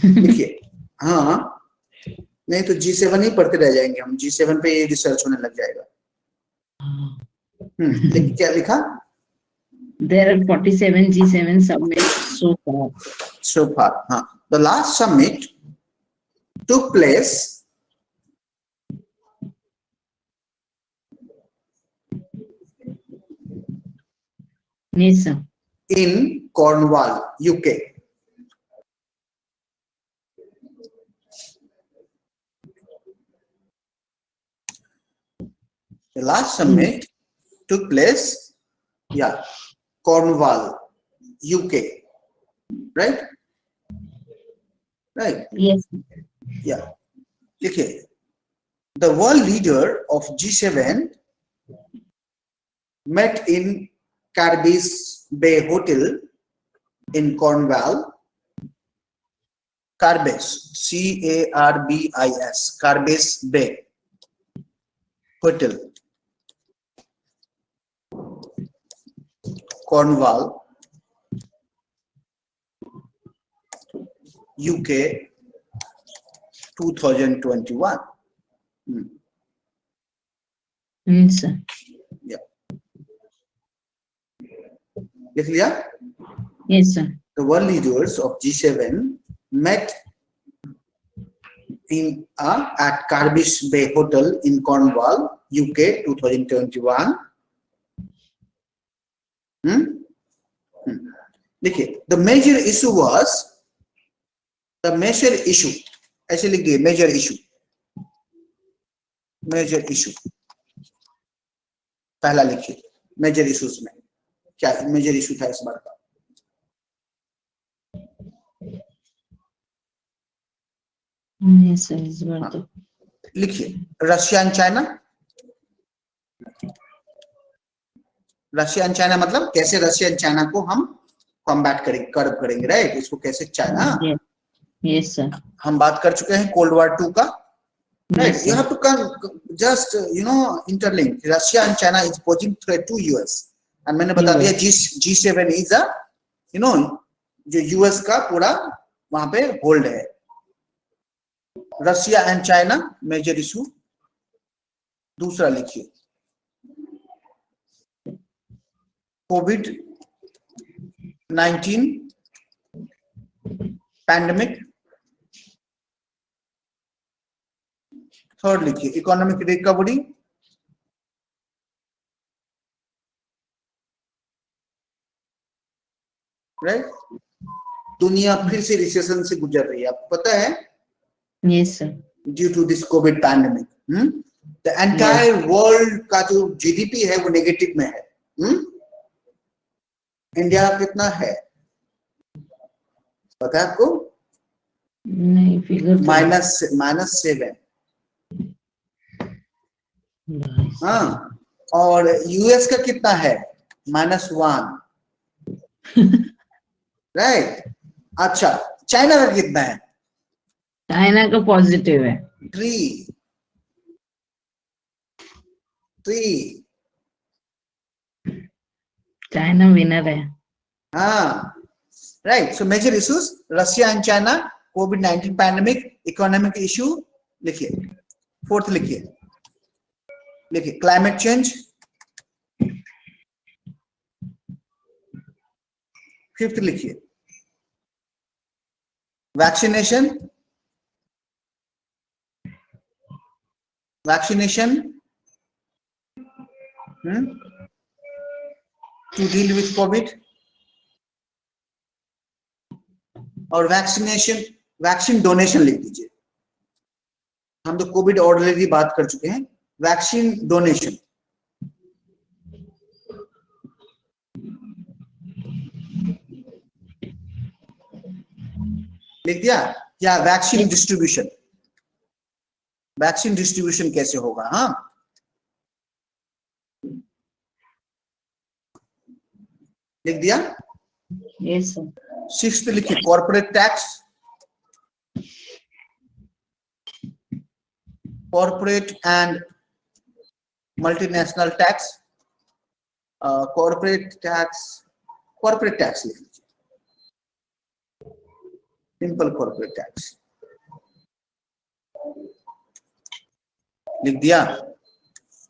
देखिए, हाँ, नहीं तो G7 ही पढ़ते रह जाएंगे हम, G7 पे ये रिसर्च होने लग जाएगा। लेकिन क्या लिखा? There are 47 G7 summits so far. So far, हाँ. The last summit took place Yes sir. in Cornwall, UK. The last summit took place, yeah, Cornwall, UK, right? Right. Yes. Yeah. Okay. The world leader of G7 met in Carbis Bay Hotel in Cornwall. Carbis, C-A-R-B-I-S, Carbis Bay Hotel, Cornwall, UK, 2021. Yes, sir. Yeah. Get clear? Yes, sir. The world leaders of G7 met in at Carbis Bay Hotel in Cornwall, UK, 2021. देखिए, the major issue was, the major issue, ऐसे लिख दिए, major issue, major issue, पहला लिखिए, major issues में क्या major issue था इस बार का? Yes, sir. इस बार तो लिखिए, Russia and China. Russia and China मतलब कैसे रशिया एंड चाइना को हम कॉम्बैट करेंगे, कर्व करेंगे, राइट? इसको कैसे चाइना, यस सर, हम बात कर चुके हैं कोल्ड वॉर 2 का, right? You have to just interlink Russia and China is posing threat to US, and मैंने बता दिया G7 इज अ जो यूएस का पूरा वहां पे होल्ड है। Russia and China major issue. दूसरा लिखिए, COVID-19 पैंडेमिक। थर्ड लिखिए, इकोनॉमिक रिकवरी। राइट? दुनिया फिर से रिसेशन से गुजर रही है, आपको पता है? Yes sir, due to this COVID pandemic. The entire world का जो जीडीपी है वो नेगेटिव में है। इंडिया कितना है पता है आपको? नहीं, फिगर -7। हाँ, और यूएस का कितना है? -1। राइट? अच्छा, चाइना का कितना है? चाइना का पॉजिटिव है 3। चाइना विनर है। हाँ, right. So major issues, Russia and China, कोविड-19 पैंडेमिक, इकोनॉमिक इशू। लिखिए। फोर्थ लिखिए, क्लाइमेट चेंज। फिफ्थ लिखिए, vaccination. To deal with COVID. और वैक्सीन डोनेशन लिख दीजिए। हम तो कोविड ऑलरेडी बात कर चुके हैं, वैक्सीन डोनेशन। लिख दिया? क्या वैक्सीन डिस्ट्रीब्यूशन कैसे होगा? हाँ, लिख दिया? Yes sir. सिक्स्थ लिखिए, corporate tax. Corporate and multinational tax. Corporate tax लिख लीजिए, सिंपल कॉर्पोरेट टैक्स लिख दिया?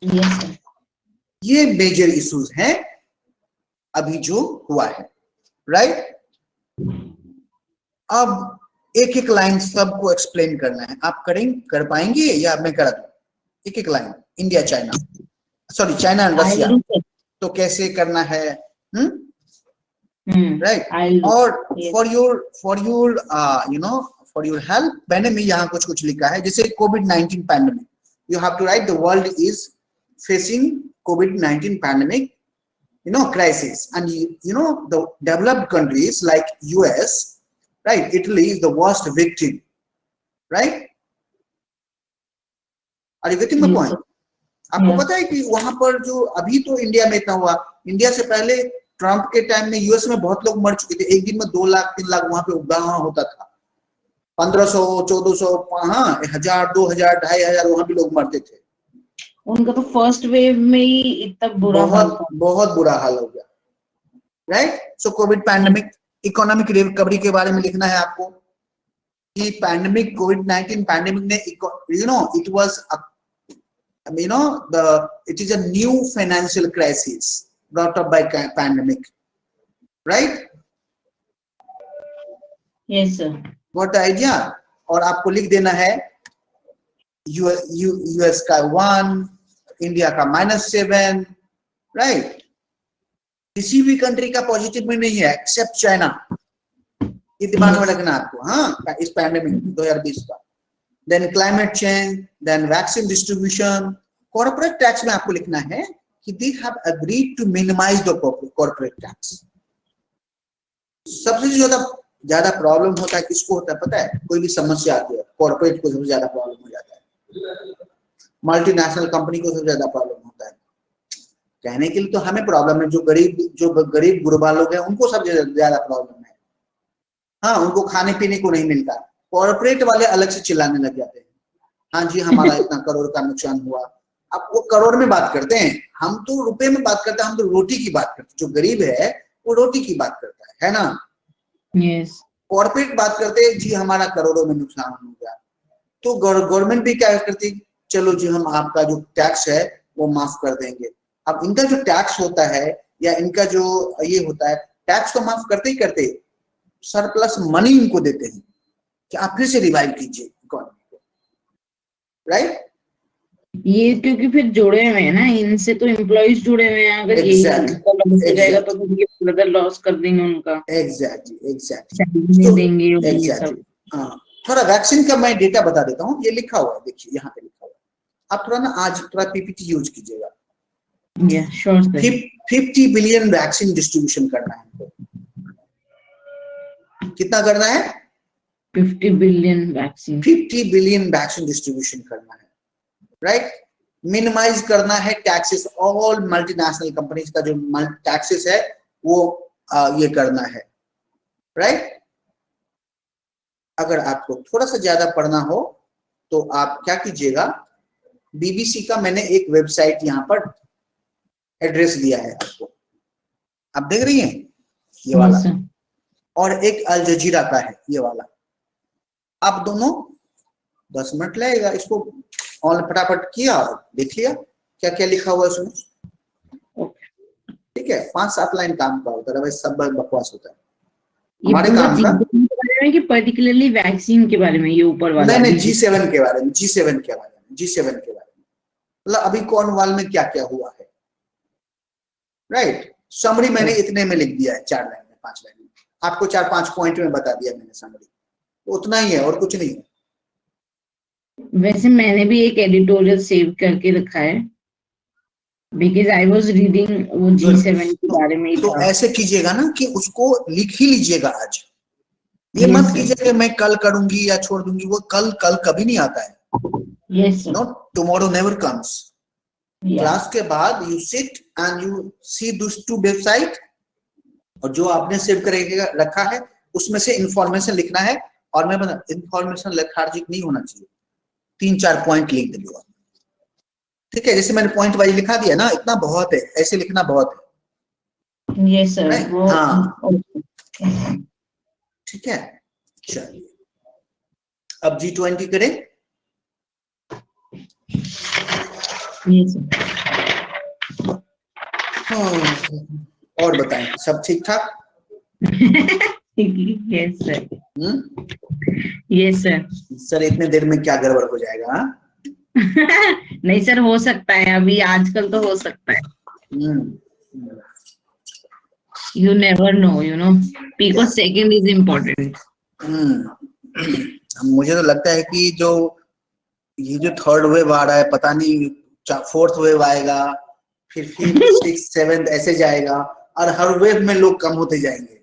Yes sir. ये मेजर इश्यूज हैं अभी जो हुआ है, राइट? अब एक एक लाइन सबको एक्सप्लेन करना है। आप कर पाएंगे या मैं करा दूं? एक एक line, India China, sorry China and Russia, तो कैसे करना है? राइट? और फॉर योर हेल्प मैंने यहाँ कुछ लिखा है, जैसे कोविड-19 pandemic, you have to write the world is facing COVID-19 pandemic, crisis. And the developed countries like US, right? Italy is the worst victim, right? Are you getting my point? आपको पता है कि वहां पर जो अभी तो इंडिया में इतना हुआ, इंडिया से पहले ट्रंप के टाइम में यूएस में बहुत लोग मर चुके थे। एक दिन में 2 लाख 3 लाख वहां पे उगाहा होता था। 1500 1400 हाँ 1000 2000 2500 वहां भी लोग मरते थे। उनका तो फर्स्ट वेव में ही इतना बुरा बहुत बुरा हाल हो गया, राइट? सो कोविड पैंडेमिक, इकोनॉमिक रिकवरी के बारे में लिखना है आपको कि पैंडेमिक, कोविड-19 पैंडेमिक ने it was it is a new financial crisis brought up by pandemic, right? Yes sir. Got the idea? और आपको लिख देना है यूएस का 1, इंडिया का -7, राइट? किसी भी कंट्री का पॉजिटिव में नहीं है एक्सेप्ट चाइना। ये दिमाग में रखना आपको, हाँ, इस पैंडेमिक 2020 का। Then climate change, then vaccine distribution. Corporate tax में आपको लिखना है कि they have agreed to minimise the corporate tax. सबसे ज्यादा प्रॉब्लम होता है किसको होता है पता है? कोई भी समस्या आती है कॉर्पोरेट को सबसे ज्यादा प्रॉब्लम हो जाता है, मल्टीनेशनल कंपनी को सबसे ज्यादा प्रॉब्लम होता है। कहने के लिए तो हमें प्रॉब्लम है, जो गरीब गुरबा लोग हैं उनको सबसे ज्यादा प्रॉब्लम है। हाँ, उनको खाने पीने को नहीं मिलता। कॉर्पोरेट वाले अलग से चिल्लाने लग जाते हैं, हाँ जी हमारा इतना करोड़ का नुकसान हुआ। अब वो करोड़ में बात करते हैं, हम तो रुपए में बात करते हैं, हम तो रोटी की बात करते हैं। जो गरीब है वो रोटी की बात करता है ना? यस। कॉर्पोरेट बात करते हैं जी हमारा करोड़ों में नुकसान हो गया। तो गवर्नमेंट भी क्या करती है, चलो जी हम आपका जो टैक्स है वो माफ कर देंगे। अब इनका जो टैक्स होता है या इनका जो ये होता है, टैक्स तो माफ करते ही करते, सरप्लस मनी इनको देते हैं कि आप फिर से रिवाइव कीजिए इकोनॉमी को, राइट? ये क्योंकि फिर जुड़े हुए हैं ना, इनसे तो एम्प्लॉइज जुड़े हुए हैं। अगर यही जाएगा तो फिर फर्दर लॉस कर देंगे उनका। एग्जैक्टली देंगे। हाँ, थोड़ा वैक्सीन का मैं डेटा बता देता हूँ, ये लिखा हुआ है, देखिए यहाँ पे लिखा हुआ है। आप थोड़ा ना आज थोड़ा पीपीटी यूज कीजिएगा। 50 बिलियन वैक्सीन डिस्ट्रीब्यूशन करना है हमको। कितना करना है? 50 billion vaccine. 50 billion vaccine distribution करना है, राइट? मिनिमाइज करना है टैक्सेस, ऑल मल्टीनेशनल कंपनीज का जो टैक्सेस है वो ये करना है, राइट? अगर आपको थोड़ा सा ज्यादा पढ़ना हो तो आप क्या कीजिएगा, बीबीसी का मैंने एक वेबसाइट यहाँ पर एड्रेस दिया है आपको, आप देख रही हैं ये वाला, और एक अल जजीरा का है ये वाला। आप दोनों 10 मिनट लगेगा, इसको ऑन फटाफट किया और देख लिया क्या क्या लिखा हुआ है उसमें, ठीक है? 5-7 लाइन काम का होता है, सब बकवास होता है हमारे काम का। कि पर्टिकुलरली वैक्सीन के बारे में ये ऊपर वाला नहीं, G7 के बारे में, G7 के बारे में, मतलब अभी कॉर्नवाल में क्या क्या हुआ है, राइट? समरी मैंने इतने में लिख दिया है, 4 लाइन में, 5 लाइन में, आपको 4-5 पॉइंट में बता दिया मैंने समरी, उतना ही है और कुछ नहीं है। वैसे मैंने भी एक एडिटोरियल सेव करके रखा है, बिकॉज आई वाज रीडिंग वो G7 के बारे में। तो ऐसे कीजिएगा ना कि उसको लिख ही लीजिएगा आज, ये मत कीजिए कि मैं कल करूंगी या छोड़ दूंगी, वो कल कभी नहीं आता है। No, tomorrow never comes. Class के बाद you sit and you see this 2 website, और जो आपने सेव करके रखा है उसमें से इंफॉर्मेशन लिखना है। और मैं बता, इंफॉर्मेशन लेथार्जिक नहीं होना चाहिए, 3-4 पॉइंट लिख दीजिए, ठीक है? जैसे मैंने पॉइंट वाइज लिखा दिया ना, इतना बहुत है, ऐसे लिखना बहुत है। Yes sir. हाँ, ठीक है, चलिए अब G20 करें। और बताएं, सब ठीक ठाक? Yes sir. Yes sir. Sir इतने देर में क्या गड़बड़ हो जाएगा? नहीं सर, हो सकता है, अभी आजकल तो हो सकता है। You never know, you know, because second is important. मुझे तो लगता है कि जो ये जो 3rd वेव आ रहा है, पता नहीं फोर्थ वेव आएगा, फिर फिफ्थ सिक्स सेवेंथ ऐसे जाएगा, और हर वेव में लोग कम होते जाएंगे।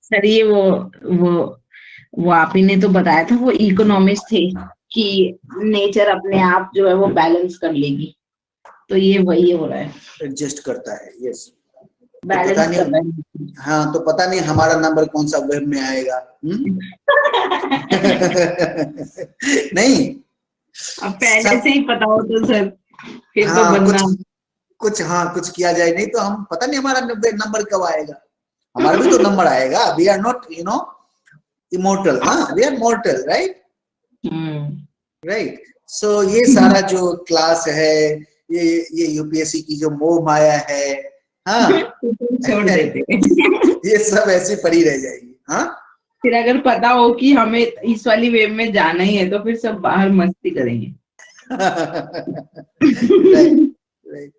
सर ये वो आप ही ने तो बताया था, वो इकोनॉमिस्ट थे कि नेचर अपने आप जो है वो बैलेंस कर लेगी, तो ये वही हो रहा है, एडजस्ट करता है। यस, बैलेंस पता कर रहा नहीं, है। हाँ तो पता नहीं हमारा नंबर कौन सा वेब में आएगा। नहीं, अब पहले से ही पता हो तो सर फिर तो हाँ बनना। कुछ किया जाए, नहीं तो हम पता नहीं हमारा नंबर कब आएगा। हमारा भी तो नंबर आएगा। वी आर नॉट इमोर्टल, हाँ, we are mortal, right. Right. So ये सारा जो क्लास है, ये यूपीएससी की जो मोह माया है, हाँ, छोड़ देते ये सब ऐसी पड़ी रह जाएगी। हाँ, फिर अगर पता हो कि हमें इस वाली वेव में जाना ही है तो फिर सब बाहर मस्ती करेंगे। राइट राइट,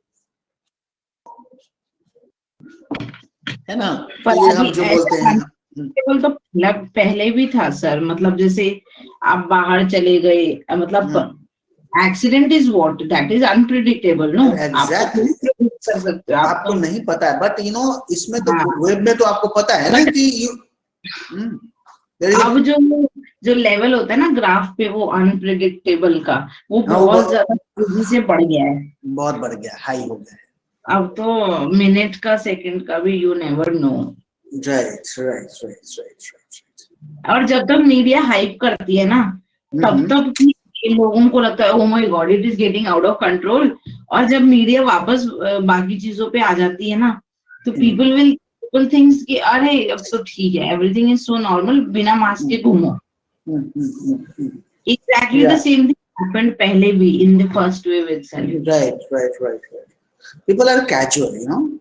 है ना। पर तो ये अभी हम जो बोलते ऐसा हैं, केवल तो पहले भी था सर, मतलब जैसे आप बाहर चले गए, मतलब accident is what, that is unpredictable, no. आपको एग्जैक्टली, कर सकते हो, आपको आपको नहीं पता है, बट इसमें तो हाँ, वेब में तो आपको पता है ना कि अब जो लेवल होता है ना ग्राफ पे, वो अनप्रिडिक्टेबल का, वो बहुत ज्यादा तेजी से बढ़ गया है, बहुत बढ़ गया, हाई हो गया है। अब तो मिनट का सेकंड का भी you never know. Right right right right. और जब तक मीडिया हाइप करती है ना, तब तक लोगों को लगता है oh my God it is getting out of control, और जब मीडिया वापस बाकी चीजों पे आ जाती है ना, तो पीपल थिंक्स कि अरे अब तो ठीक है, एवरीथिंग इज सो नॉर्मल, बिना मास्क के घूमो। Exactly the same thing happened पहले भी in the first wave itself. Right. People are casual,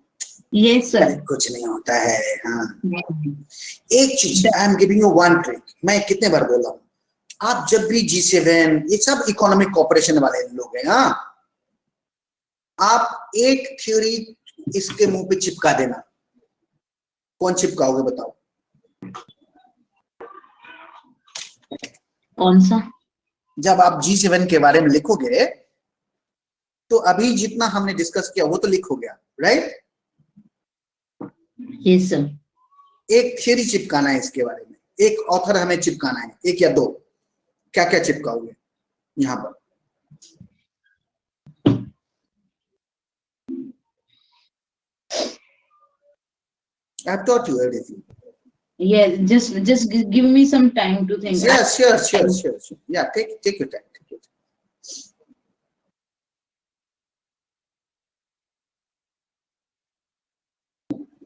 yes sir, कुछ नहीं होता है। हाँ, एक चीज, I am giving you one trick, मैं कितने बार बोला हूँ, आप जब भी G7, ये सब इकोनॉमिक कॉपरेशन वाले लोग हैं, हाँ, आप एक थ्योरी इसके मुंह पे चिपका देना। कौन चिपकाओगे बताओ? कौन सा? जब आप G7 के बारे में लिखोगे तो अभी जितना हमने डिस्कस किया वो तो लिख हो गया, राइट। Yes sir. एक थ्योरी चिपकाना है इसके बारे में, एक ऑथर हमें चिपकाना है, एक या दो। क्या क्या चिपकाओगे यहाँ पर? I have taught you everything. Yeah, just give me some time to think. Yeah, sure. Yeah, take your time.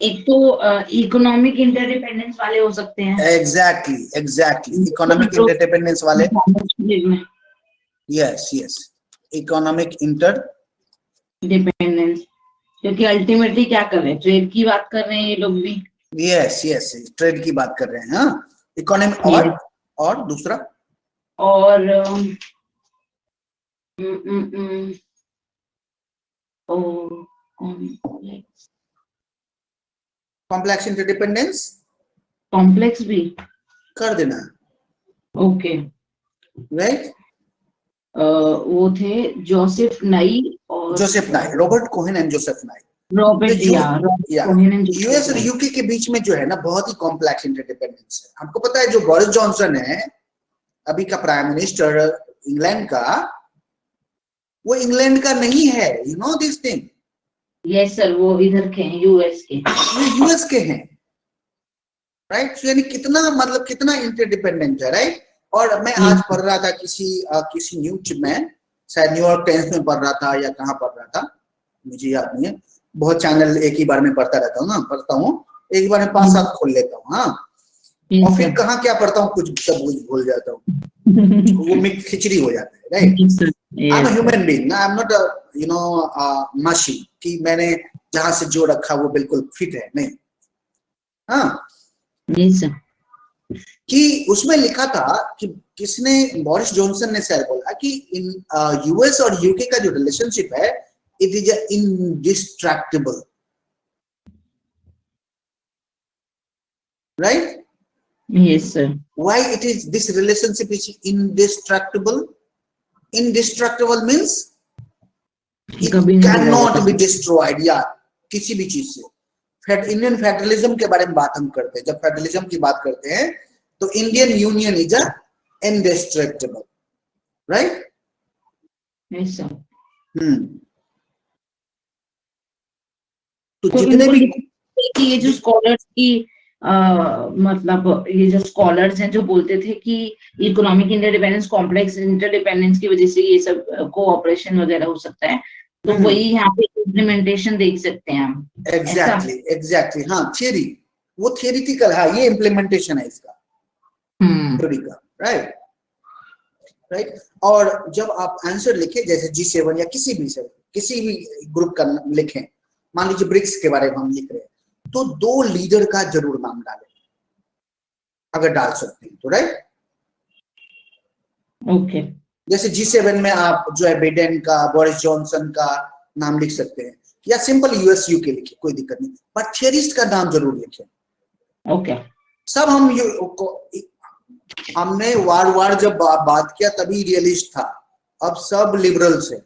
एक तो इकोनॉमिक इंटरडिपेंडेंस वाले हो सकते हैं। एग्जैक्टली इकोनॉमिक इंटरडिपेंडेंस वाले। यस इकोनॉमिक इंटरडिपेंडेंस, क्योंकि अल्टीमेटली क्या कर रहे हैं, ट्रेड की बात कर रहे हैं ये लोग भी। यस ट्रेड की बात कर रहे हैं। हाँ, इकोनॉमिक और दूसरा और कॉम्प्लेक्स इंटरडिपेंडेंस, कॉम्प्लेक्स भी कर देना। Okay, right. वो थे जोसेफ नाई और रॉबर्ट कोहेन एंड जोसेफ नाई। यूएस और यूके के बीच में जो है ना, बहुत ही कॉम्प्लेक्स इंटरडिपेंडेंस है। हमको पता है जो बोरिस जॉनसन है अभी का प्राइम मिनिस्टर इंग्लैंड का, वो इंग्लैंड का नहीं है, you know this thing. Yes sir, वो इधर के हैं, यूएस के हैं, राइट। यानी कितना इंटरडिपेंडेंट है, राइट। और मैं आज पढ़ रहा था किसी न्यूज में, शायद न्यूयॉर्क टाइम्स में पढ़ रहा था या कहाँ पढ़ रहा था, मुझे याद नहीं है। बहुत चैनल एक ही बार में पढ़ता रहता हूँ ना, एक ही बार में 5-7 खोल लेता हूँ। हाँ, और फिर कहाँ क्या पढ़ता हूँ कुछ सब भूल जाता हूँ, वो मिक्स खिचड़ी हो जाता है, right. I am human being, I am not machine कि मैंने जहां से जो रखा वो बिल्कुल फिट है, नहीं। हाँ, कि उसमें लिखा था कि किसने, बोरिस जॉनसन ने शायद बोला कि इन यूएस और यूके का जो रिलेशनशिप है, it is indestructible, right. Yes sir. Why it is this relationship is indestructible? Indestructible means It cannot be destroyed, या किसी भी चीज से। इंडियन फेडरलिज्म के बारे में बात हम करते हैं, जब फेडरलिज्म की बात करते हैं तो Indian union is a indestructible, right? Yes sir. तो जितने भी ये जो स्कॉलर्स की मतलब ये जो स्कॉलर्स हैं जो बोलते थे कि इकोनॉमिक इंटरडिपेंडेंस, कॉम्प्लेक्स इंटरडिपेंडेंस की वजह से ये सब कोऑपरेशन वगैरह हो सकता है, तो वही यहाँ पे इम्प्लीमेंटेशन देख सकते हैं हम। एग्जैक्टली हाँ, थियरी वो थियरिटिकल है, ये इम्प्लीमेंटेशन है इसका, थ्योरी का, राइट? और जब आप आंसर लिखे जैसे G7 या किसी भी ग्रुप का लिखें, मान लीजिए ब्रिक्स के बारे में हम लिख रहे हैं, तो 2 लीडर का जरूर नाम डालें, अगर डाल सकते हैं तो, राइट? ओके। जैसे G7 में आप जो है बिडेन का, बोरिस जॉनसन का नाम लिख सकते हैं, या सिंपल US UK लिखे, कोई दिक्कत नहीं, पर थियरिस्ट का नाम जरूर लिखें। ओके। सब हमने वार जब बात किया तभी रियलिस्ट था, अब सब लिबरल्स है।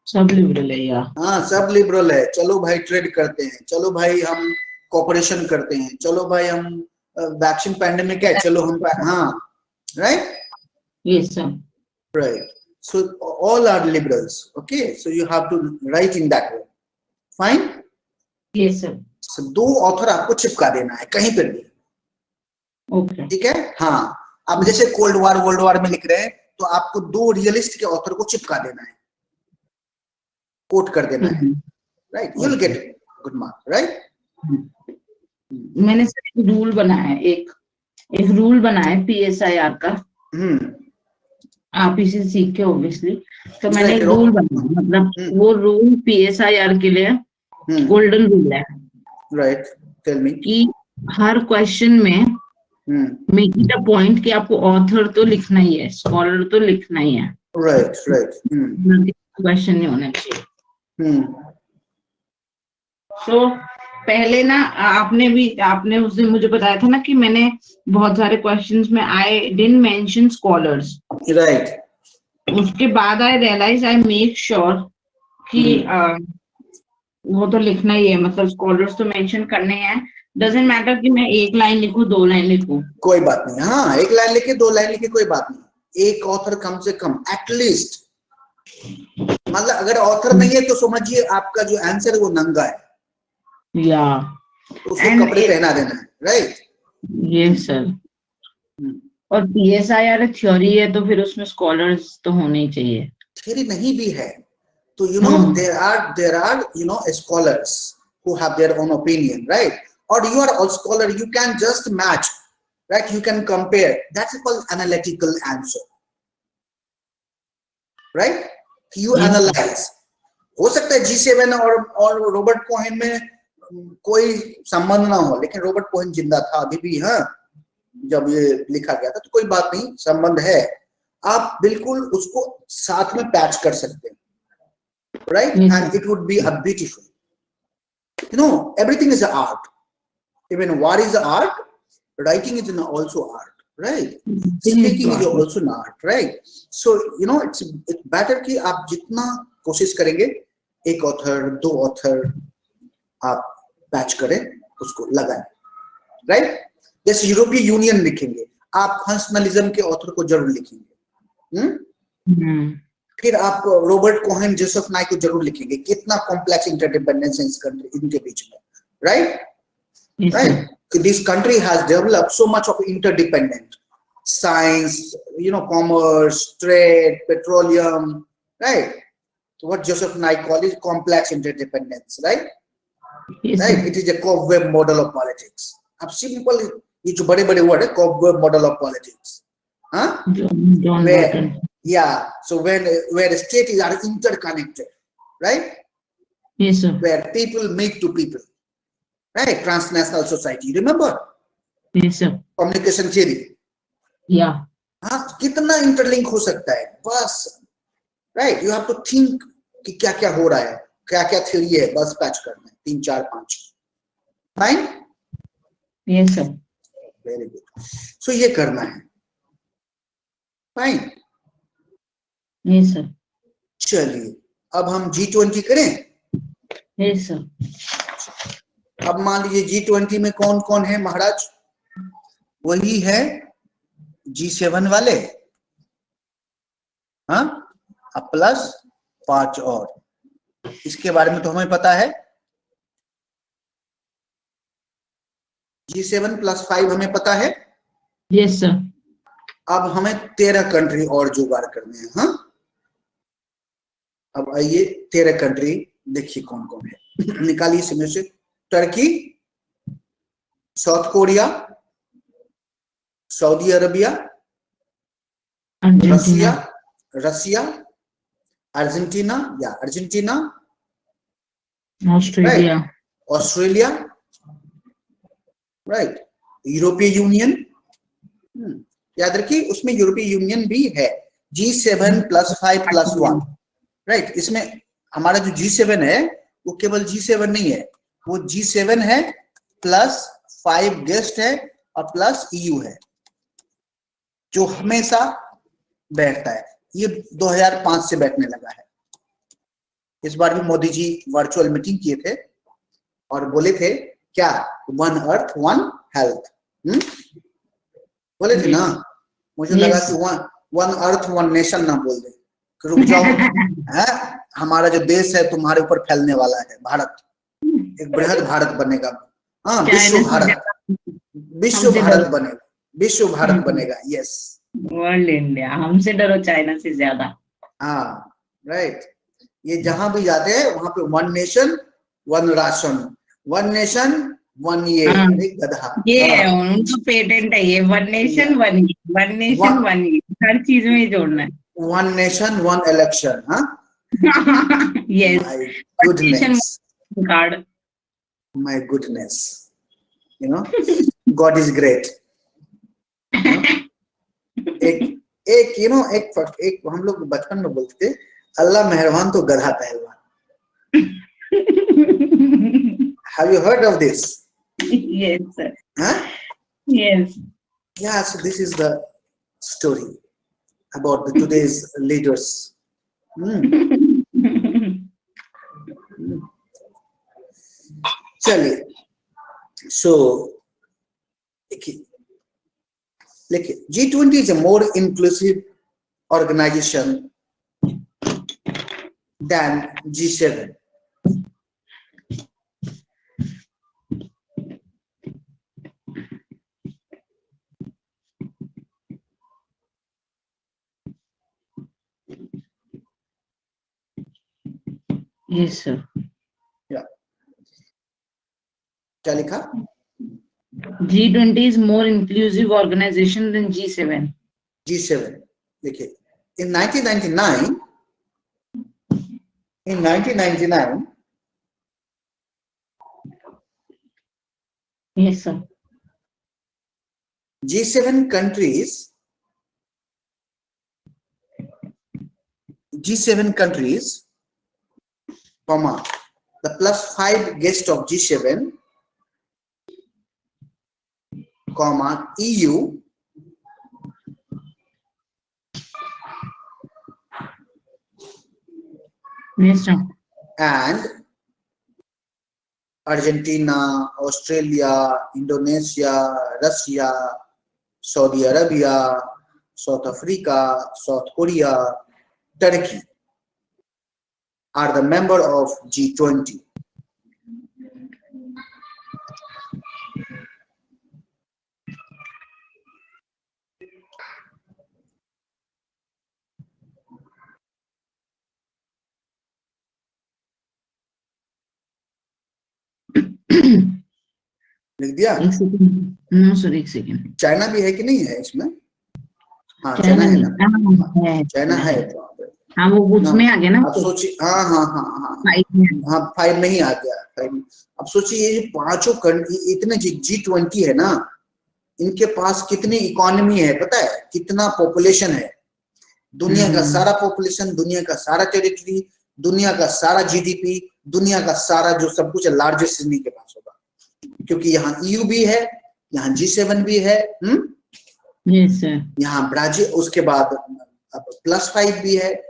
सब लिबरल है या? हाँ, सब लिबरल है। चलो भाई ट्रेड करते हैं, चलो भाई हम कोऑपरेशन करते हैं, चलो भाई हम वैक्सीन पैंडेमिक है, चलो हम, हाँ, right? Yes sir. Right. So all are liberals. Okay. So you have to write in that way. Fine. Yes sir. So 2 author आपको चिपका देना है कहीं पर भी। Okay. ठीक है? हाँ, आप जैसे कोल्ड वार वर्ल्ड वार में लिख रहे हैं तो आपको 2 रियलिस्ट के ऑथर को चिपका देना है, कोट कर देना है, right? You will get good mark, right? मैंने एक रूल बनाया है, एक रूल बनाया है PSIR का। आप इसे सीख के ऑब्वियसली, तो मैंने एक रूल बनाया, मतलब वो रूल PSIR के लिए गोल्डन रूल है, राइट? Tell me. कि हर क्वेश्चन में मेक इट अ पॉइंट कि आपको ऑथर तो लिखना ही है, स्कॉलर तो लिखना ही है, राइट। क्वेश्चन नहीं होना चाहिए। सो पहले ना आपने उस दिन मुझे बताया था ना कि मैंने बहुत सारे क्वेश्चंस में I didn't mention scholars, right? उसके बाद आई रियलाइज, आई मेक श्योर कि वो तो लिखना ही है, मतलब स्कॉलर्स तो मेंशन करने हैं। डजंट मैटर कि मैं 1 लाइन लिखूं 2 लाइन लिखूं, कोई बात नहीं। हाँ, 1 लाइन लिखे 2 लाइन लिखे कोई बात नहीं, एक ऑथर कम से कम एटलीस्ट, मतलब अगर ऑथर नहीं है तो समझिए आपका जो आंसर है वो नंगा है, या उसको कपड़े पहना देना है, राइट? Yes sir. और PSIR थ्योरी है तो फिर उसमें स्कॉलर्स तो होने ही चाहिए। थ्योरी नहीं भी है तो there are scholars who have their own opinion, right? Or you are a scholar, you can just match, right? You can compare. That's called analytical answer, right? You analyze. हो सकता है G7 और Robert Cohen में कोई संबंध ना हो, लेकिन रॉबर्ट कोहेन जिंदा था अभी भी, हाँ, जब ये लिखा गया था, तो कोई बात नहीं, संबंध है, आप बिल्कुल उसको साथ में पैच कर सकते हैं, right? And it would be a beautiful, everything is an art. Even war is an art, writing is also art, right? Speaking is also an art, right? So it's better कि आप जितना कोशिश करेंगे 1 author 2 author आप patch करें, उसको लगाएं, right? जैसे यूरोपीय यूनियन लिखेंगे, आप फंक्शनलिज्म के ऑथर को जरूर लिखेंगे, फिर आप रॉबर्ट कोहेन, जोसेफ नाई को जरूर लिखेंगे, कितना कॉम्प्लेक्स इंटरडिपेंडेंस है इनके बीच में, right? Right? This country has developed so much of interdependent science, commerce, trade, petroleum, right? So what Joseph Nye called is complex interdependence, right? Yes, right? It is a cobweb model of politics. अब simple ये जो बड़े-बड़े word है, cobweb model of politics, huh? So where states are interconnected, right? Yes, sir. Where people meet to people. Right, transnational society, remember? Yes, sir. Communication theory. Yeah. हाँ, कितना interlink हो सकता है, बस, right? You have to think कि क्या क्या हो रहा है, क्या क्या थ्योरी है, बस पैच करना है, 3 4 5, fine? Yes sir. Very good. So ये करना है, फाइन? Yes sir. चलिए, अब हम G20 करें? Yes sir. अब मान लीजिए G20 में कौन कौन है महाराज? वही है G7 वाले, हाँ, अब प्लस 5 और। इसके बारे में तो हमें पता है, G7 + 5 हमें पता है। Yes sir. अब हमें 13 कंट्री और जुगाड़ करने हैं। हाँ, अब आइए 13 कंट्री देखिए कौन कौन है। निकालिए इसमें से। Turkey, South Korea, Saudi Arabia, Russia, Argentina या अर्जेंटीना, ऑस्ट्रेलिया, ऑस्ट्रेलिया, राइट, यूरोपीय यूनियन। याद रखिए उसमें यूरोपीय यूनियन भी है। G7 + 5 + 1, right. इसमें हमारा जो G7 है वो केवल G7 नहीं है, वो G7 है प्लस 5 गेस्ट है और प्लस EU है जो हमेशा बैठता है। ये 2005 से बैठने लगा है। इस बार भी मोदी जी वर्चुअल मीटिंग किए थे और बोले थे क्या, 1 अर्थ 1 हेल्थ, बोले थे ना। मुझे लगा कि 1 अर्थ 1 नेशन ना बोल दे, रुक जाओ है, हमारा जो देश है तुम्हारे ऊपर फैलने वाला है, भारत एक बृहद भारत बनेगा। हाँ, विश्व भारत, विश्व भारत बनेगा, विश्व भारत बनेगा। यस, वर्ल्ड इंडिया, हमसे डरो चाइना से ज्यादा। हाँ, राइट। ये जहां भी जाते हैं वहां पे 1 नेशन 1 राशन, 1 नेशन 1 ये गधा। ये है उनका पेटेंट है, ये 1 नेशन 1 ईयर, 1 नेशन 1 ईयर, हर चीज में ही जोड़ना है। 1 नेशन 1 इलेक्शन। हाँ, yes, my goodness, card, my goodness, you know, God is great. एक यू नो एक हम लोग बचपन में बोलते थे, अल्लाह मेहरबान तो गधा पहलवान। Have you heard of this? Yes, sir. Huh? Yes. Yeah, so this is the story about the today's leaders. चलिए, so देखिए G20 is a more inclusive organization than G7. Yes, sir. Yeah. क्या लिखा? G20 is more inclusive organization than G7. G7. देखिए, in 1999, Yes, sir. G7 countries, comma, the +5 guest of G7, comma, EU, Yes, sir. and Argentina, Australia, Indonesia, Russia, Saudi Arabia, South Africa, South Korea, Turkey are the member of G20. लिख दिया? No sir, एक second. China भी है कि नहीं है इसमें? हाँ, चाइना है ना, चाइना है। हाँ, वो उसमें आ गया ना। अब सोचिए, हाँ, 5 में ही आ गया। अब सोचिए ये पांचों कंट्री, इतने G20 है ना, इनके पास कितनी इकोनॉमी है पता है? कितना पॉपुलेशन है? दुनिया का सारा पॉपुलेशन, दुनिया का सारा टेरिटरी, दुनिया का सारा GDP, दुनिया का सारा जो सब कुछ है, लार्जेस्ट इन्हीं के पास होगा, क्योंकि यहाँ EU भी है, यहाँ G7 भी है, यस सर, यहाँ ब्राजील, उसके बाद +5 भी है,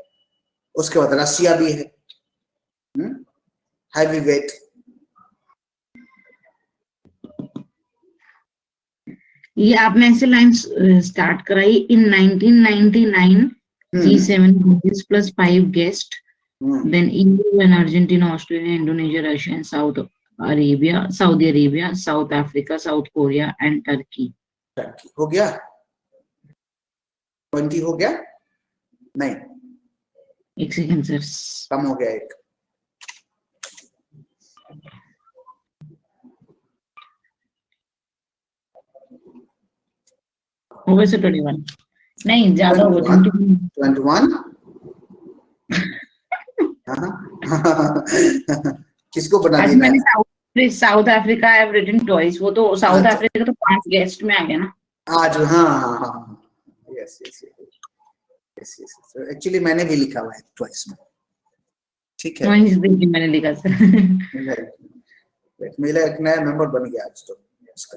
उसके बाद रसिया भी है। Heavy weight. ये आपने ऐसे लाइन स्टार्ट कराई। इन 1999 G7 countries plus 5 guests, then EU and Argentina, Australia, Indonesia, Russia and Saudi Arabia, South Africa, South Korea and Turkey। हो गया? 20 हो गया? नहीं, एक सेकंड सर, कम हो गया एक। हो गए सर 21? नहीं, ज्यादा हो गया 21। किसको बना देना? मैंने South Africa I have written twice. वो तो साउथ अफ्रीका तो 5 गेस्ट में आ गया ना आज। हाँ, yes yes yes yes. Actually मैंने भी लिखा हुआ है ट्वाइस में, ठीक है। मैंने लिखा सर। मेरा एक नया मेंबर बन गया आज तो इसका।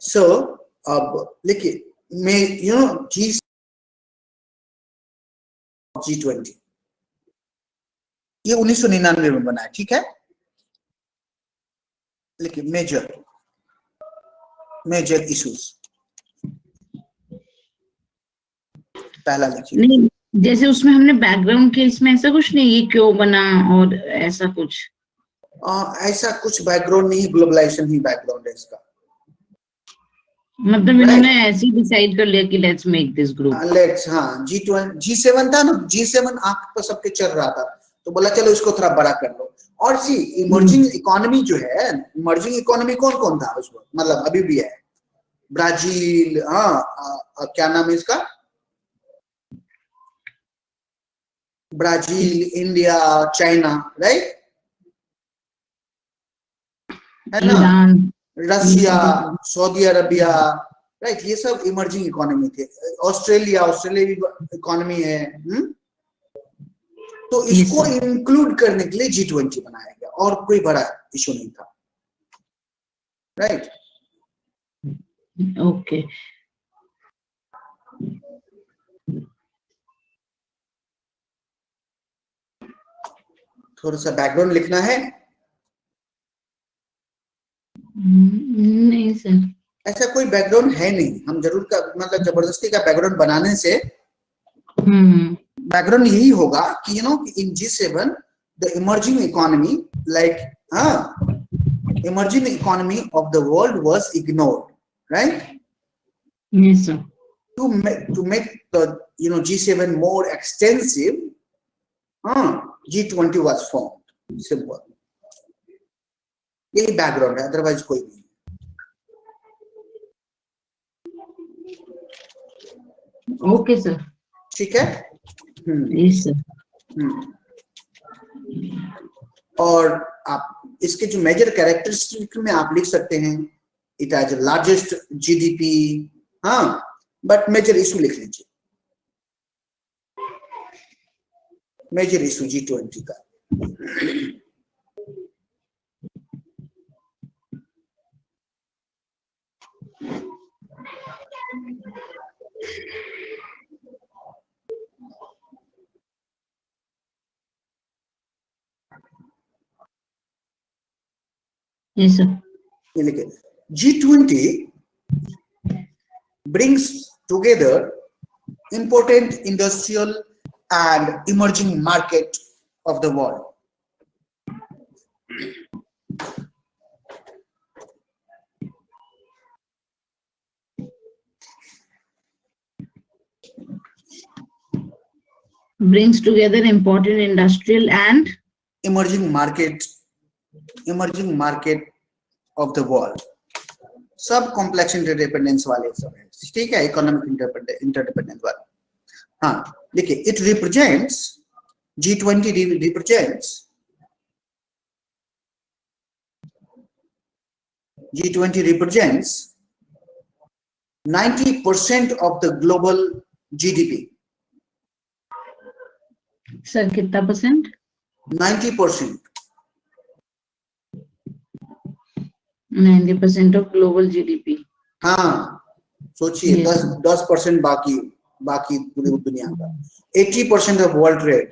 सो अब देखिए, मैं G20 ये 1999 में बना है, ठीक है। लेकिन मेजर इश्यूज पहला लिखिए। नहीं, जैसे उसमें हमने बैकग्राउंड के इसमें ऐसा कुछ नहीं, ये क्यों बना और ऐसा कुछ? ऐसा कुछ बैकग्राउंड नहीं, ग्लोबलाइजेशन ही बैकग्राउंड है इसका। मतलब इन्होंने ऐसे ही डिसाइड कर लिया कि let's make this group. Let's, हाँ, G7 था ना, G7 आंख पर सबके चल रहा था, तो बोला चलो इसको थोड़ा बड़ा कर लो। और सी इमर्जिंग इकोनॉमी जो है, इमर्जिंग इकोनॉमी कौन कौन था उसमें, मतलब अभी भी है ब्राजील, क्या नाम है इसका, ब्राजील, इंडिया, चाइना, राइट, है ना, रसिया, सऊदी अरबिया, राइट, ये सब इमर्जिंग इकोनॉमी थे। ऑस्ट्रेलिया भी इकोनॉमी है। तो इसको इंक्लूड करने के लिए G20 बनाया गया, और कोई बड़ा इशू नहीं था, राइट। ओके, थोड़ा सा बैकग्राउंड लिखना है? नहीं सर, ऐसा कोई बैकग्राउंड है नहीं, हम जरूर का मतलब जबरदस्ती का बैकग्राउंड बनाने से बैकग्राउंड यही होगा कि इन G7 the emerging economy, like emerging economy of the world was ignored, right. Yes sir. To make the G7 more extensive, G20 was formed. Simple. यही बैकग्राउंड है, अदरवाइज कोई नहीं। ओके सर, ठीक है। Yes sir. और आप इसके जो मेजर कैरेक्टरिस्टिक में आप लिख सकते हैं, it has largest GDP, but major issue लिख लीजिए, मेजर इशू G20 का। Yes, sir. G20 brings together important industrial and emerging market of the world. Brings together important industrial and emerging market of the world. सब complex interdependence वाले सब है, ठीक है, economic interdependence वाले। हाँ, देखिए, it represents G20 represents 90% of the global GDP. Sir कितना परसेंट? 90%। 90% of global GDP. हाँ, सोचिए 10% बाकी पूरी दुनिया का 80% ऑफ वर्ल्ड ट्रेड।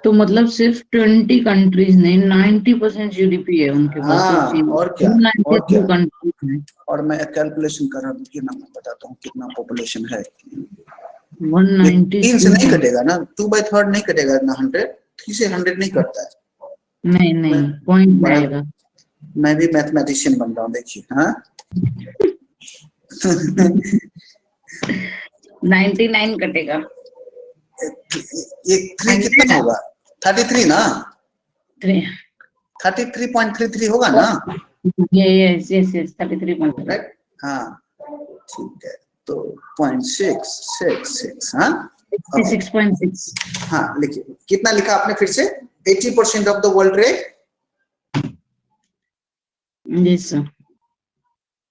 तो मतलब सिर्फ 20 कंट्रीज नहीं, 90% जीडीपी है उनके पास। हाँ, और क्या, कंट्रीज है। और मैं कैलकुलेशन कर रहा हूँ, कितना मैं बताता हूँ कितना पॉपुलेशन है। 190 3 से नहीं कटेगा ना, 2/3 नहीं कटेगा ना, 100 3 से 100 नहीं कटता है। नहीं पॉइंट आएगा। मैं भी मैथमेटिशियन बन रहा हूँ, देखिए। हाँ 99 कटेगा। एक 3 कितना होगा? 33 ना, 3 33.33 होगा ना। यस 33.3। राइट, हाँ ठीक है। तो 0.666, हाँ 66.6। हाँ लिखिए, कितना लिखा आपने फिर से? 80% of the world trade yes sir,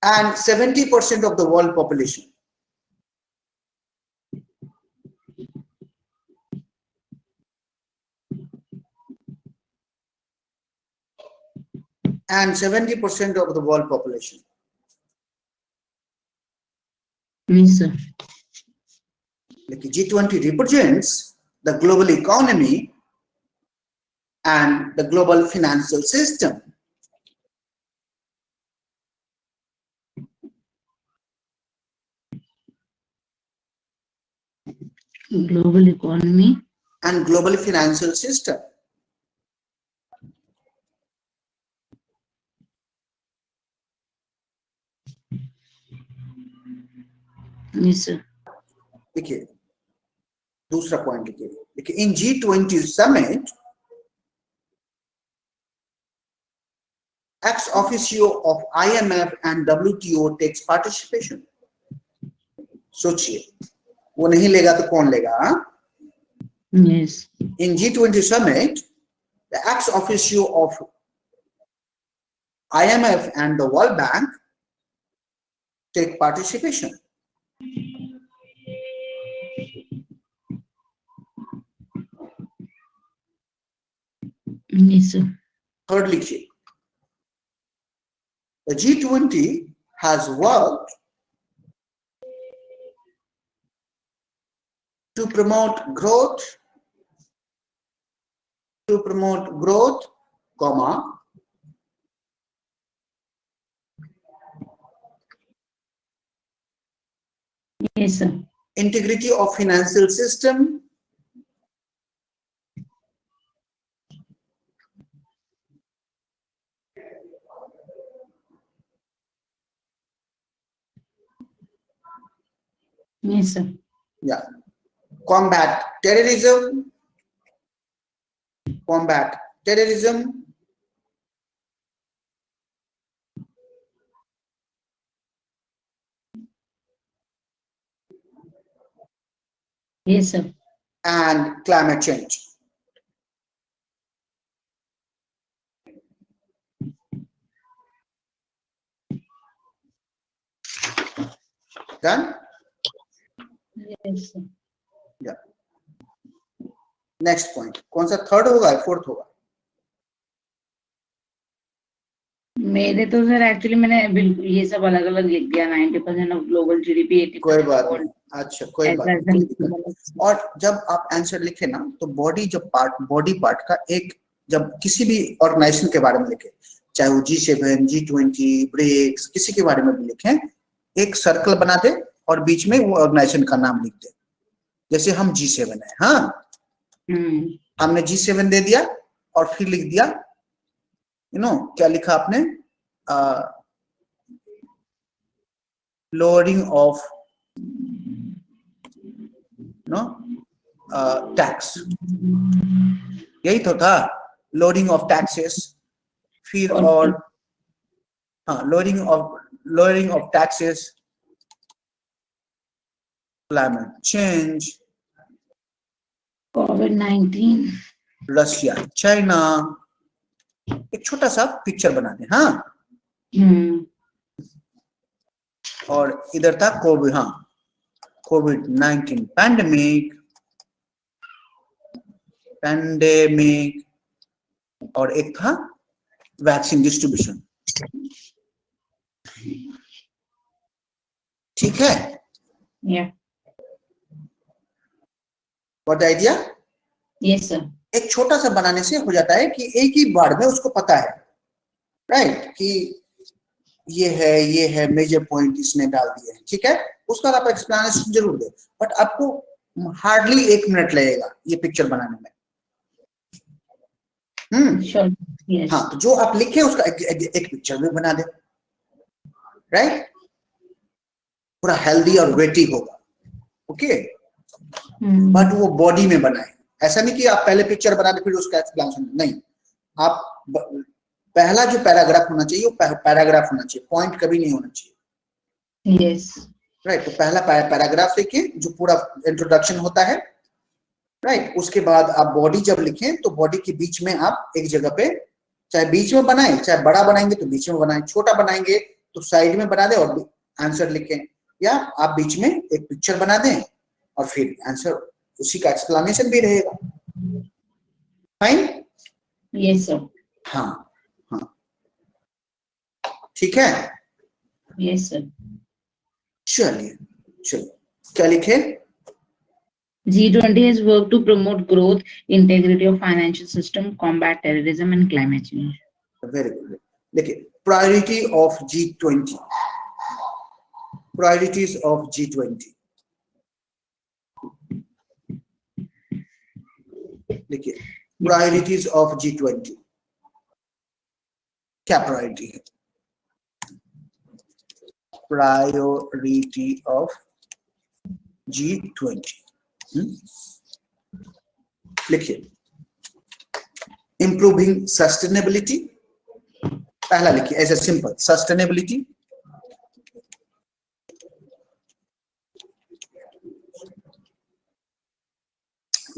and 70% of the world population. And 70% of the world population. Yes sir. G20 represents the global economy and the global financial system. Global economy and global financial system. Yes sir. देखिए दूसरा point लिखिए, देखिए in G20 summit ex officio of IMF and WTO takes participation. सोचिए, वो नहीं लेगा तो कौन लेगा? Yes. In G20 summit, the ex officio of IMF and the World Bank take participation. Yes sir. Third लिखिए, the G20 has worked to promote growth, comma, Yes sir. integrity of financial system, Yes sir. yeah, combat terrorism, Yes sir. and climate change. Done? Yes sir. Yeah. Next point. कौन सा third होगा या fourth होगा? मेरे तो sir actually मैंने बिल्कुल ये सब अलग अलग लिख दिया। 90% ऑफ ग्लोबल जीडीपी, 80% कोई बात नहीं, अच्छा कोई बात नहीं, कोई दिक्कत नहीं। और जब आप आंसर लिखे ना तो बॉडी पार्ट का एक, जब किसी भी ऑर्गेनाइजेशन के बारे में लिखे, चाहे वो G7, G20, ब्रिक्स, किसी के बारे में भी लिखें, एक सर्कल बना दे और बीच में वो ऑर्गेनाइजेशन का नाम लिख दे। जैसे हम G7 है, हाँ हमने G7 दे दिया और फिर लिख दिया, क्या लिखा आपने? lowering of टैक्स, यही तो था, lowering of taxes। फिर और हाँ lowering of taxes, climate change, COVID-19, Russia China, एक छोटा सा पिक्चर बना दे। हाँ और इधर था कोविड-19 पैंडेमिक, और एक था वैक्सीन डिस्ट्रीब्यूशन। ठीक है? What idea? Yes sir. एक छोटा सा बनाने से हो जाता है कि एक ही बार में उसको पता है, राइट, कि ये है मेजर पॉइंट इसने डाल दिए हैं, ठीक है? उसका आप एक्सप्लेनेशन जरूर दे, बट आपको हार्डली 1 मिनट लगेगा ये पिक्चर बनाने में। Sure. Yes. हाँ, तो जो आप लिखे उसका एक पिक्चर भी बना दे, राइट? पूरा हेल्दी और वेटी होगा, ओके? बट वो बॉडी में बनाए, ऐसा नहीं कि आप पहले पिक्चर बना दे फिर उसका एक्सप्लेनेशन, नहीं। आप पहला जो पैराग्राफ होना चाहिए वो पैराग्राफ होना चाहिए, पॉइंट कभी नहीं होना चाहिए। Yes, right. तो पहला पैराग्राफ लिखिए जो पूरा इंट्रोडक्शन होता है, राइट। उसके बाद आप बॉडी जब लिखें तो बॉडी के बीच में आप एक जगह पे, चाहे बीच में बनाएं, चाहे बड़ा बनाएंगे तो बीच में बनाएं, छोटा बनाएंगे तो साइड में बना दें और आंसर लिखें, या आप बीच में एक पिक्चर बना दें और फिर आंसर उसी का एक्सप्लेनेशन भी रहेगा। फाइन? Yes sir. हाँ हाँ, ठीक है? Yes sir. चलिए क्या लिखे? G20 has worked to promote growth, integrity of financial system, combat terrorism and climate change. Very good. देखिए, priority of G20, priorities of G20, देखिए प्रायोरिटीज ऑफ G20, क्या प्रायोरिटी है? प्रायोरिटी ऑफ G20, लिखिए improving sustainability, पहला लिखिए ऐसे simple, sustainability.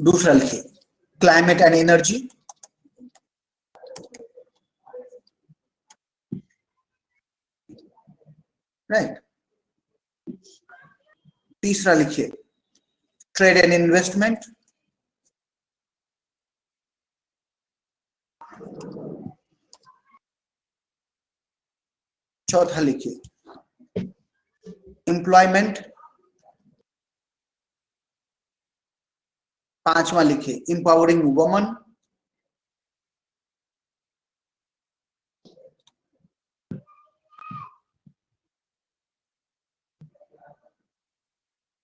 दूसरा लिखिए क्लाइमेट एंड एनर्जी, राइट। तीसरा लिखिए ट्रेड एंड इन्वेस्टमेंट, चौथा लिखिए एम्प्लॉयमेंट, पांचवा लिखिए empowering woman,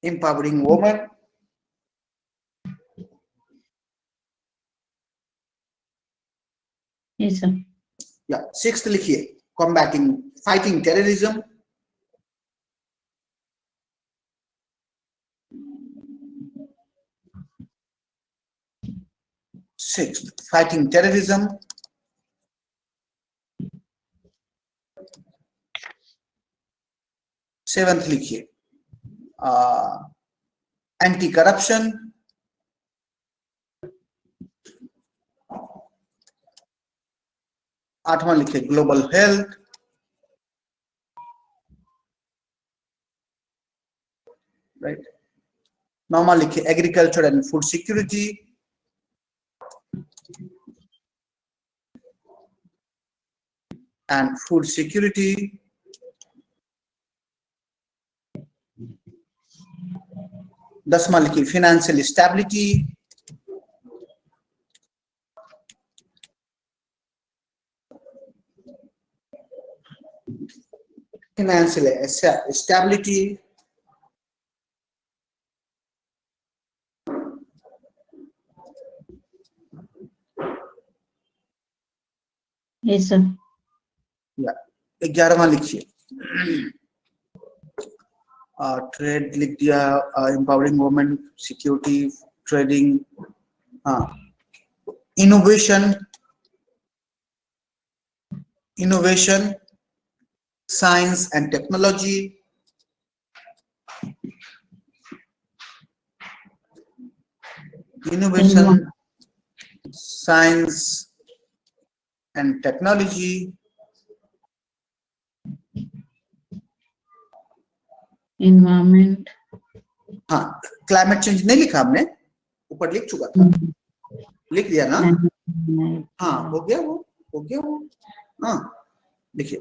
empowering women, Yes sir. yeah, sixth लिखिए combating, fighting terrorism, sixth fighting terrorism, seventh लिखिए एंटी करप्शन, आठवां लिखिए ग्लोबल हेल्थ, राइट। नौवां लिखिए agriculture and food security, and food security, दसवां लिखिए financial stability, financial stability, Yes sir. 11वां लिखिए trade लिख दिया, एम्पावरिंग वुमेन, सिक्योरिटी, ट्रेडिंग, हाँ, innovation, science and technology, innovation, science and technology, Environment, हाँ, क्लाइमेट चेंज नहीं लिखा हमने, ऊपर लिख चुका था, लिख दिया ना? हाँ, हो गया वो, हाँ, देखिए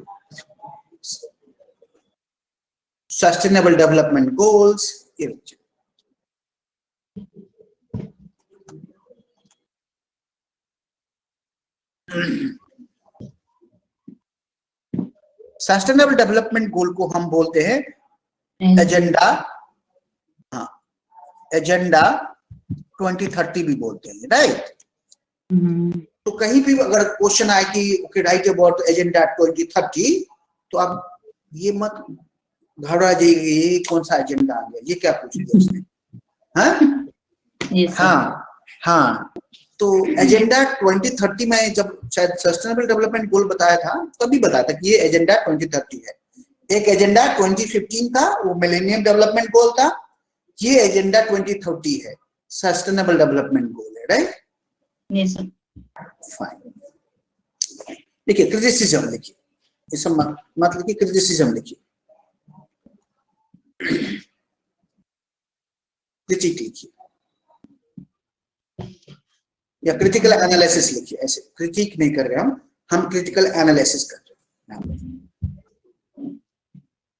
सस्टेनेबल डेवलपमेंट गोल्स, ये बच्चे सस्टेनेबल डेवलपमेंट गोल को हम बोलते हैं एजेंडा, हाँ एजेंडा 2030 भी बोलते हैं, राइट। तो कहीं भी अगर क्वेश्चन आए कि ओके राइट अबाउट एजेंडा 2030, तो आप ये मत घबरा जाइए ये कौन सा एजेंडा आ गया, ये क्या पूछ लिया उसने, हाँ हाँ हाँ। तो एजेंडा 2030 में जब शायद सस्टेनेबल डेवलपमेंट गोल बताया था तभी बताया था कि ये एजेंडा 2030 है। एक एजेंडा 2015 था, वो मिलेनियम डेवलपमेंट गोल था, ये एजेंडा 2030 है, सस्टेनेबल डेवलपमेंट गोल है, राइट। Yes fine. देखिए क्रिटिसिज्म लिखिए, ये सब मत लिखिए, क्रिटिसिज्म लिखिए, क्रिटिक लिखिए या क्रिटिकल एनालिसिस लिखिए। ऐसे क्रिटिक नहीं कर रहे हम क्रिटिकल एनालिसिस कर रहे हैं।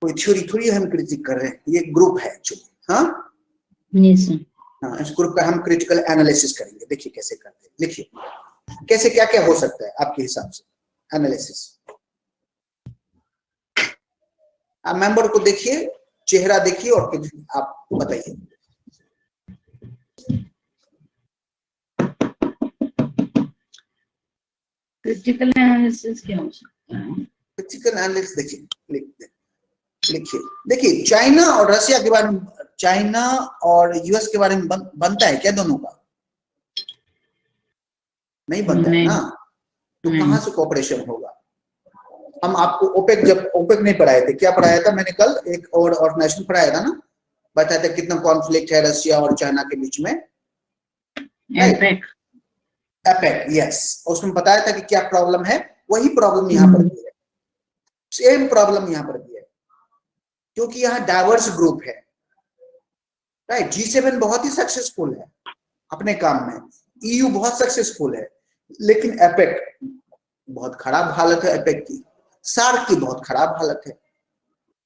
कोई थ्योरी थोड़ी हम क्रिटिक कर रहे हैं, ये ग्रुप है एक्चुअली, हाँ हाँ, इस ग्रुप का हम क्रिटिकल एनालिसिस करेंगे। देखिए कैसे करते हैं, लिखिए कैसे क्या क्या हो सकता है आपके हिसाब से एनालिसिस। आप मेंबर को देखिए, चेहरा देखिए और आप बताइए। क्रिटिकल एनालिसिस क्या हो सकता है? क्रिटिकल एनालिसिस देखिए, लिखिए देखिए चाइना और रशिया के बारे में, चाइना और यूएस के बारे में बनता है क्या दोनों का? नहीं बनता है ना, तो कहां से कोऑपरेशन होगा? हम आपको ओपेक, जब ओपेक नहीं पढ़ाए थे, क्या पढ़ाया था मैंने कल, एक और ऑर्गेनाइजेशन पढ़ाया था ना, बताया था कितना कॉन्फ्लिक्ट है रशिया और चाइना के बीच में, एपेक, यस। उसमें बताया था कि क्या प्रॉब्लम है, वही प्रॉब्लम यहाँ पर भी है, सेम प्रॉब्लम यहाँ पर भी है, क्योंकि यहाँ डाइवर्स ग्रुप है, राइट। G7 बहुत ही सक्सेसफुल है अपने काम में, EU बहुत सक्सेसफुल है, लेकिन एपेक बहुत खराब हालत है, एपेक की, सार्क की बहुत खराब हालत है।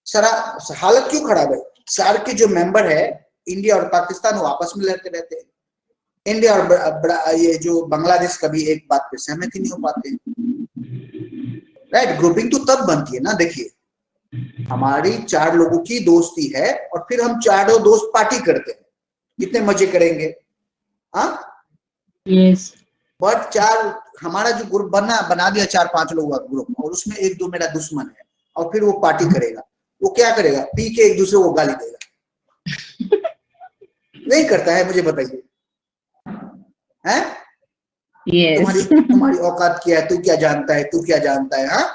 सारा हालत क्यों खराब है? सार्क के जो मेंबर है इंडिया और पाकिस्तान, वो आपस में लड़ते रहते हैं। इंडिया और ये जो बांग्लादेश कभी एक बात पे सहमत ही नहीं हो पाते, राइट। ग्रुपिंग तो तब बनती है ना, देखिए हमारी 4 लोगों की दोस्ती है और फिर हम चारों दोस्त पार्टी करते हैं, कितने मजे करेंगे, हाँ यस। बट हमारा जो ग्रुप बना दिया 4-5 लोगों का ग्रुप, और उसमें 1-2 मेरा दुश्मन है, और फिर वो पार्टी करेगा, वो क्या करेगा, पी के एक दूसरे को गाली देगा। नहीं करता है, मुझे बताइए, हैं? तुम्हारी औकात क्या है, तू क्या जानता है, तू क्या जानता है, हाँ?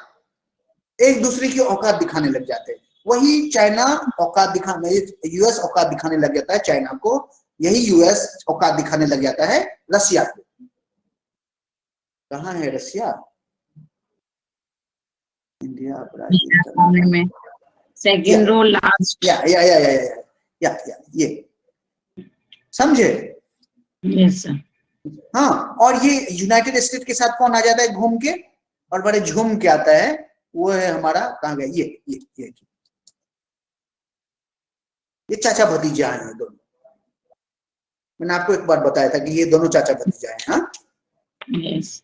एक दूसरे की औकात दिखाने लग जाते हैं। वही चाइना औकात दिखाने, यूएस औकात दिखाने लग जाता है चाइना को, यही यूएस औकात दिखाने लग जाता है रशिया को। कहाँ है रशिया? इंडिया, ब्राजील में सेकंड रो लास्ट, या ये समझे? Yes sir. हाँ, और ये यूनाइटेड स्टेट के साथ कौन आ जाता है घूम के, और बड़े झूम के आता है, वो है हमारा, कहाँ गया ये चाचा भतीजा है दोनों। मैंने आपको एक बार बताया था कि ये दोनों चाचा भतीजा है, हाँ यस।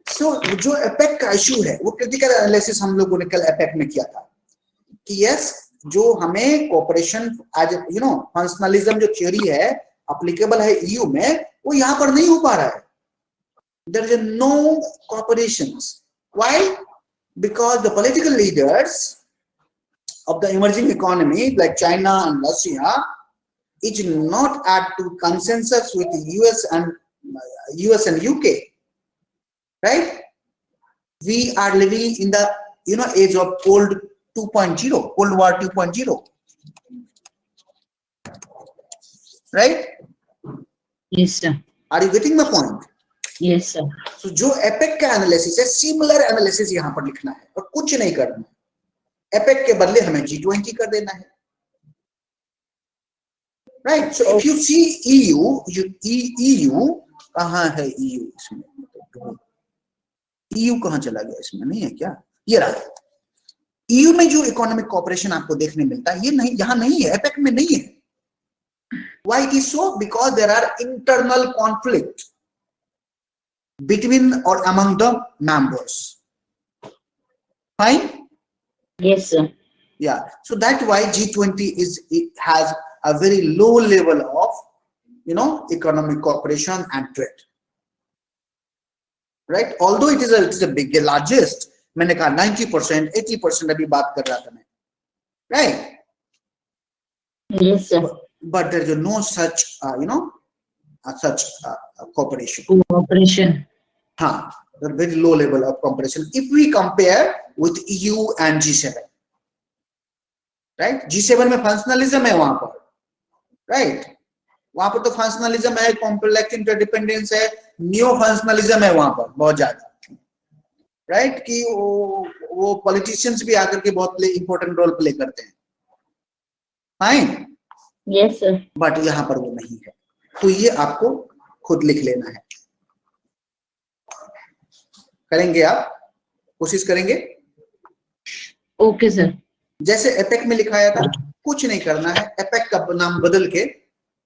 सो जो एपेक का इशू है, वो क्रिटिकल एनालिसिस हम लोगों ने कल एपेक में किया था कि यस, जो हमें कोऑपरेशन आज फंक्शनलिज्म जो थ्योरी है एप्लीकेबल है EU में, वो यहाँ पर नहीं हो पा रहा है। There is no cooperations. Why? Because the political leaders of the emerging economy like China and Russia is not at to consensus with US and UK, right? We are living in the age of Cold 2.0, Cold War 2.0, right? Yes sir. Are you getting my point? Yes sir. So जो APEC का analysis है, similar analysis यहाँ पर लिखना है और कुछ नहीं करना है। एपेक के बदले हमें G20 कर देना है, right? So if you see EU कहाँ है EU इसमें? EU कहाँ चला गया इसमें? नहीं है क्या? ये रहा, ईयू में जो इकोनॉमिक कोऑपरेशन आपको देखने मिलता है, ये नहीं, यहाँ नहीं है, एपेक में नहीं है. Why it is so? Because there are internal conflict between or among the members. Fine? Yes, sir. Yeah. So that's why G20 it has a very low level of, economic cooperation and trade. Right? Although it is the biggest, largest. मैंने कहा 90%, 80% अभी बात कर रहा था मैं. Right? Yes, sir. But there is no such, such cooperation. Cooperation. हाँ, very low level of cooperation if we compare with EU and G7. Right? G7 में फंक्शनलिज्म है वहां पर. Right? वहां पर तो फंक्शनलिज्म है, कॉम्प्लेक्स इंटरडिपेंडेंस है, न्यू फंक्शनलिज्म है वहां पर बहुत ज्यादा. राइट? कि वो पॉलिटिशियंस भी आकर के बहुत इंपॉर्टेंट रोल प्ले करते हैं. फाइन. Yes sir. बट यहाँ पर वो नहीं है, तो ये आपको खुद लिख लेना है. करेंगे आप? कोशिश करेंगे? Okay sir. जैसे एपेक में लिखाया था, कुछ नहीं करना है, एपेक का नाम बदल के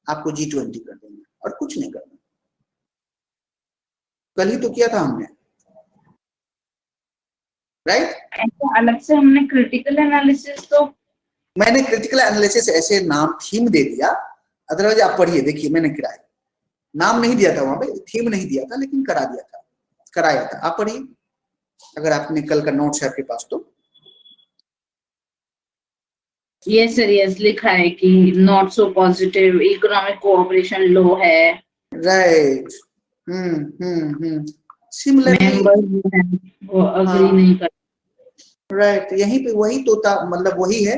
आपको G20 कर देंगे और कुछ नहीं करना. कल ही तो किया था हमने. राइट? ऐसा अलग से हमने क्रिटिकल एनालिसिस, तो मैंने क्रिटिकल एनालिसिस ऐसे नाम थीम दे दिया. अदरवाइज आप पढ़िए, देखिए मैंने कराया, नाम नहीं दिया था वहां पे, थीम नहीं दिया था, लेकिन कराया था. आप पढ़िए अगर आपने कल का नोट्स है आपके पास तो. यस सर, यस लिखा है कि not so positive, economic cooperation low है. राइट. सिमिलरली वो अग्री नहीं कर. राइट. यहीं पे वही तो था, मतलब वही है,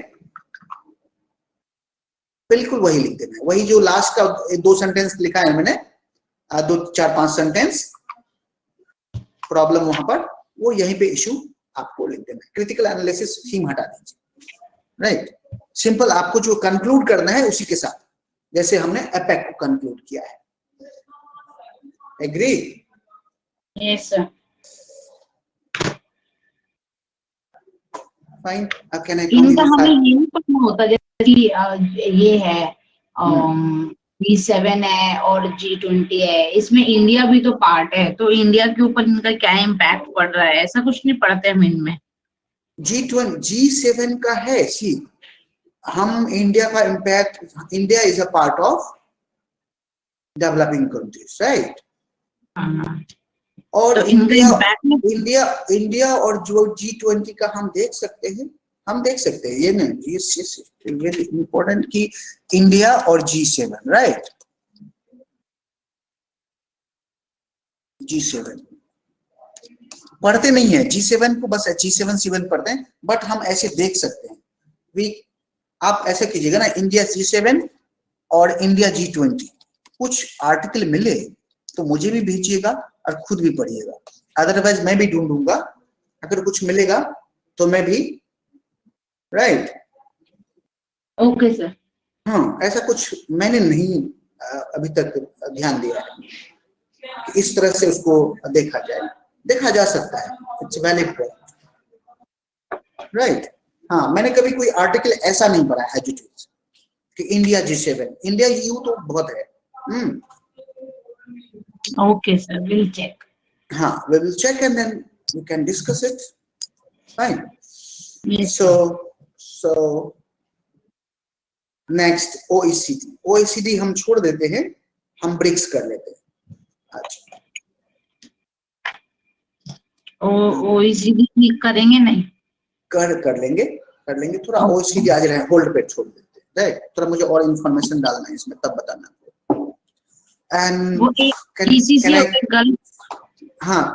बिल्कुल वही लिख देना है. वही जो लास्ट का 2 सेंटेंस लिखा है मैंने, 2 4 5 सेंटेंस प्रॉब्लम वहां पर, वो यहीं पे इशू आपको लिख देना है. क्रिटिकल एनालिसिस थीम हटा दीजिए. राइट? सिंपल आपको जो कंक्लूड करना है उसी के साथ, जैसे हमने एपेक को कंक्लूड किया है. Agree? Yes sir. Fine. Can I come इनका इन? हमें ये नहीं पता होता, जैसे कि ये है G7 है और G20 है, इसमें इंडिया भी तो पार्ट है, तो इंडिया के ऊपर इनका क्या इम्पैक्ट पड़ रहा है, ऐसा कुछ नहीं पढ़ते हम इनमें. G7 का है. सी, हम इंडिया का impact, India is a part of developing countries. Right? और तो इंडिया और जो G20 का हम देख सकते हैं, ये नहीं, ये वेरी इंपॉर्टेंट कि इंडिया और G7. राइट? G7 पढ़ते नहीं है, G7 को बस G7 पढ़ते हैं, बट हम ऐसे देख सकते हैं. आप ऐसे कीजिएगा ना, इंडिया G7 और इंडिया G20, कुछ आर्टिकल मिले तो मुझे भी भेजिएगा और खुद भी पढ़िएगा. अदरवाइज मैं भी ढूंढूंगा, अगर कुछ मिलेगा तो मैं भी. राइट? Okay sir. हाँ, ऐसा कुछ मैंने नहीं अभी तक ध्यान दिया है कि इस तरह से उसको देखा जा सकता है. It's valid point. राइट? हाँ, मैंने कभी कोई आर्टिकल ऐसा नहीं पढ़ा है एजुकेट कि इंडिया G7, इंडिया EU तो बहुत है. Okay sir, will check. हाँ, we will check and then we can discuss it. Fine. Yes, so next OECD हम छोड़ देते हैं, हम ब्रिक्स कर लेते हैं. अच्छा, OECD करेंगे नहीं? कर लेंगे. थोड़ा OECD आज रहे होल्ड पे छोड़ देते हैं. राइट? थोड़ा मुझे और इंफॉर्मेशन डालना है इसमें, तब बताना. And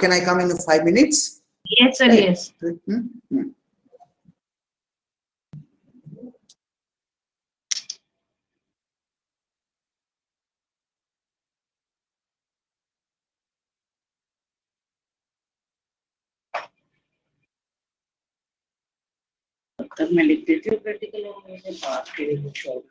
can I come in 5 minutes? Yes sir, right? Yes. तब मैं लिख देती हूँ प्रैक्टिकल और मुझे बात करें कुछ और.